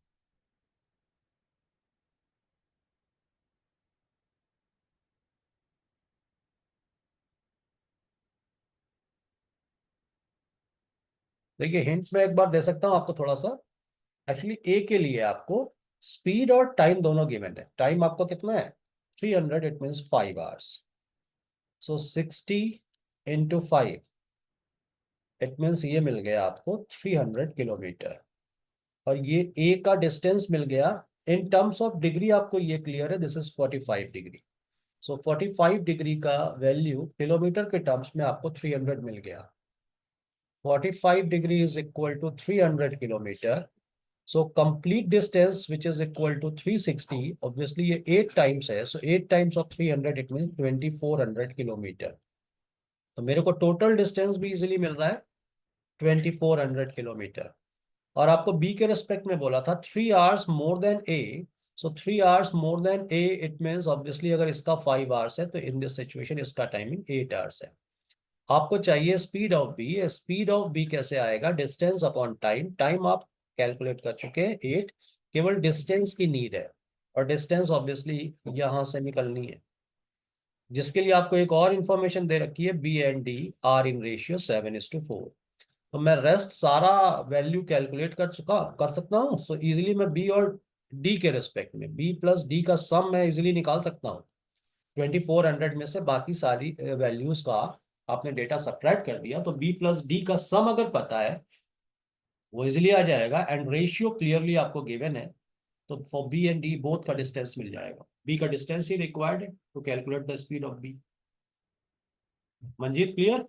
देखिए hint में एक बार दे सकता हूँ आपको थोड़ा सा। एक्चुअली ए के लिए आपको स्पीड और टाइम दोनों गिवन है। टाइम आपको कितना है? 300, it means 5 hours। So 60 × 5, it means ये मिल गया आपको 300 किलोमीटर। और ये ए का डिस्टेंस मिल गया इन टर्म्स ऑफ डिग्री आपको ये क्लियर है, this is 45 degree. So 45 degree का वैल्यू किलोमीटर के टर्म्स में आपको 300 मिल गया। 45 degree is equal to 300 kilometre. So complete distance which is equal to 360, obviously ये 8 टाइम्स है, so 8 times of 300 it mean 2400 kilometre. तो मेरे को टोटल डिस्टेंस भी इजीली मिल रहा है 2400 किलोमीटर। और आपको बी के रिस्पेक्ट में बोला था 3 hours more than A. So 3 hours more than A it means obviously अगर इसका 5 आवर्स है तो इन दिस सिचुएशन इसका टाइमिंग 8 आवर्स है। आपको चाहिए speed of B. Speed of B कैसे आएगा? Distance upon time. टाइम आप कैलकुलेट कर चुके हैं 8, केवल डिस्टेंस की नीड है, और डिस्टेंस ऑब्वियसली यहां से निकलनी है, जिसके लिए आपको एक और इंफॉर्मेशन दे रखी है, B and D are in ratio 7:4। तो मैं रेस्ट सारा वैल्यू कैलकुलेट कर सकता हूँ। सो इजीली मैं बी और डी के रिस्पेक्ट में बी प्लस डी का सम मैं इजीली निकाल सकता हूँ। 2400 में से बाकी सारी वैल्यूज का आपने डेटा सब्ट्रैक्ट कर दिया, तो बी प्लस डी का सम अगर पता है वो इजीली आ जाएगा, एंड रेशियो क्लियरली आपको गिवन है। तो for B and D both का डिस्टेंस मिल जाएगा। बी का डिस्टेंस ही रिक्वायर्ड है to calculate the speed of B. Manjeet clear?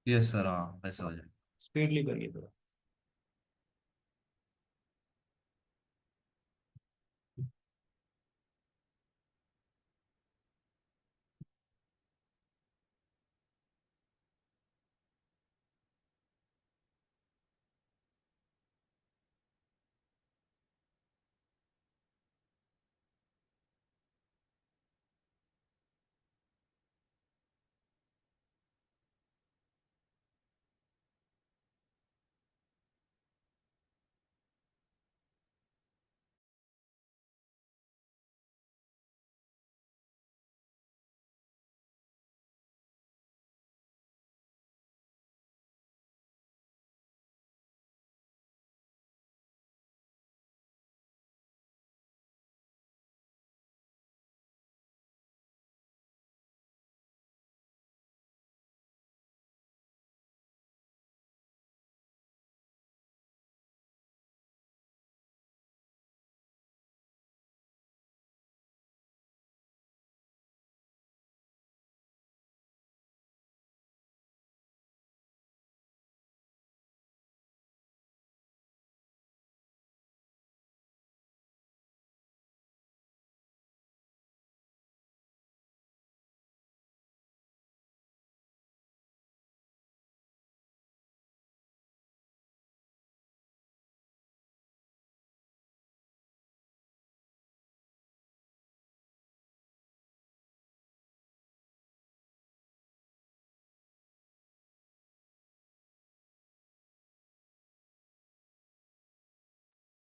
Yes sir, हाँ वैसे हो जाए। स्पीडली करिए थोड़ा।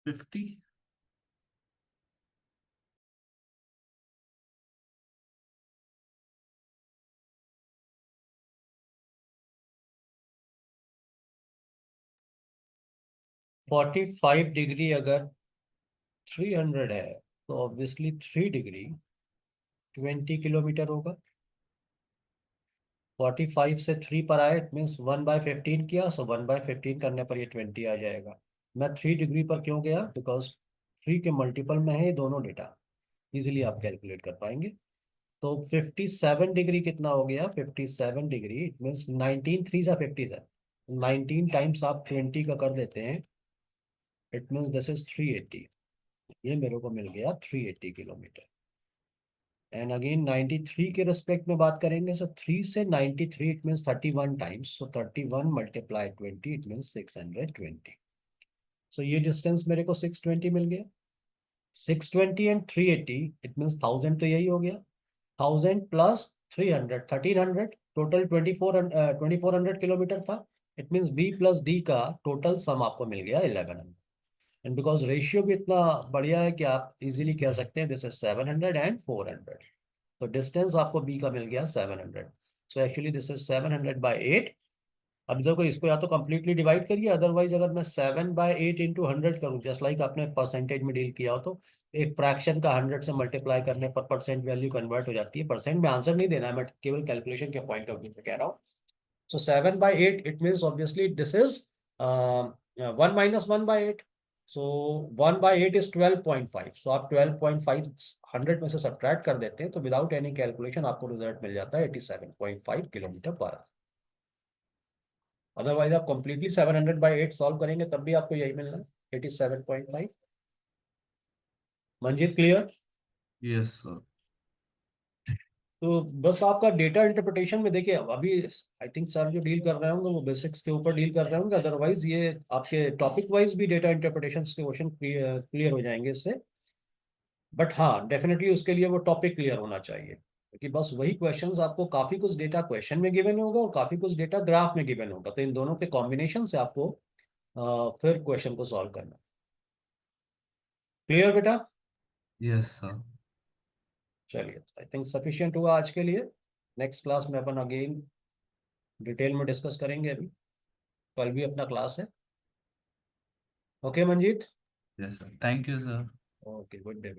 फिफ्टी। 45 डिग्री अगर 300 है तो ऑब्वियसली 3 डिग्री 20 किलोमीटर होगा। 45 से 3 पर आए इट मीन्स 1/15 किया, सो 1/15 करने पर ये 20 आ जाएगा। मैं 3 डिग्री पर क्यों गया? बिकॉज 3 के मल्टीपल में है ये दोनों डेटा, इजीली आप कैलकुलेट कर पाएंगे। तो 57 डिग्री कितना हो गया? 57 डिग्री इट मीन्स 19, 3 सा 50 था, 19 टाइम्स आप 20 का कर देते हैं, इट मीन्स दिस इज 380। ये मेरे को मिल गया 380 किलोमीटर। एंड अगेन 93 के रिस्पेक्ट में बात करेंगे, सो 3 से 93 it means 31 times, so 31 multiply 20 it means 620। सो ये डिस्टेंस मेरे को 620 मिल गया। 620 एंड 380 इट मीन्स 1000, तो यही हो गया। 1000 प्लस 300 1300, टोटल 2400 किलोमीटर था। It means B plus D का टोटल सम आपको मिल गया 1100। एंड बिकॉज रेशियो भी इतना बढ़िया है कि आप इजीली कह सकते हैं दिस इज 700 एंड 400। तो डिस्टेंस आपको बी का मिल गया 700। So actually this is 700/8। अब देखो इसको या तो कंप्लीटली डिवाइड करिए, अदरवाइज अगर मैं 7/8 इंटू 100 करूँ, जस्ट लाइक आपने परसेंटेज में डील किया हो, तो एक फ्रैक्शन का 100 से मल्टीप्लाई करने पर परसेंट वैल्यू कन्वर्ट हो जाती है। परसेंट में आंसर नहीं देना है, मैं केवल कैलकुलेशन के पॉइंट ऑफ व्यू से कह रहा हूँ। सो 7/8 it means obviously this is 1 - 1/8। So 1/8 is 12.5। सो आप 12.5 100 में से सब्ट्रैक्ट कर देते हैं तो विदाउट एनी कैलकुलेशन आपको रिजल्ट मिल जाता है 87.5 किलोमीटर पर आवर। अदरवाइज आप कंप्लीटली 700/8 सॉल्व करेंगे तब भी आपको यही मिलना है 87.5। मंजीत क्लियर? Yes sir. तो बस आपका डेटा इंटरप्रिटेशन में देखिए अभी आई थिंक सर जो डील कर रहे होंगे वो बेसिक्स के ऊपर डील कर रहे होंगे, अदरवाइज ये आपके टॉपिक वाइज भी डेटा इंटरप्रिटेशन के क्वेश्चन क्लियर हो जाएंगे इससे। बट हाँ डेफिनेटली उसके लिए वो टॉपिक क्लियर होना चाहिए, क्योंकि बस वही क्वेश्चंस आपको काफी कुछ डेटा क्वेश्चन में गिवन होगा और काफी कुछ डेटा ग्राफ में गिवन होगा, तो इन दोनों के कॉम्बिनेशन से आपको फिर क्वेश्चन को सॉल्व करना। क्लियर बेटा? Yes sir. चलिए आई थिंक सफिशिएंट हुआ आज के लिए। नेक्स्ट क्लास में अपन अगेन डिटेल में डिस्कस करेंगे, अभी कल भी अपना क्लास है। Okay Manjeet? Yes sir, thank you sir. Okay good day.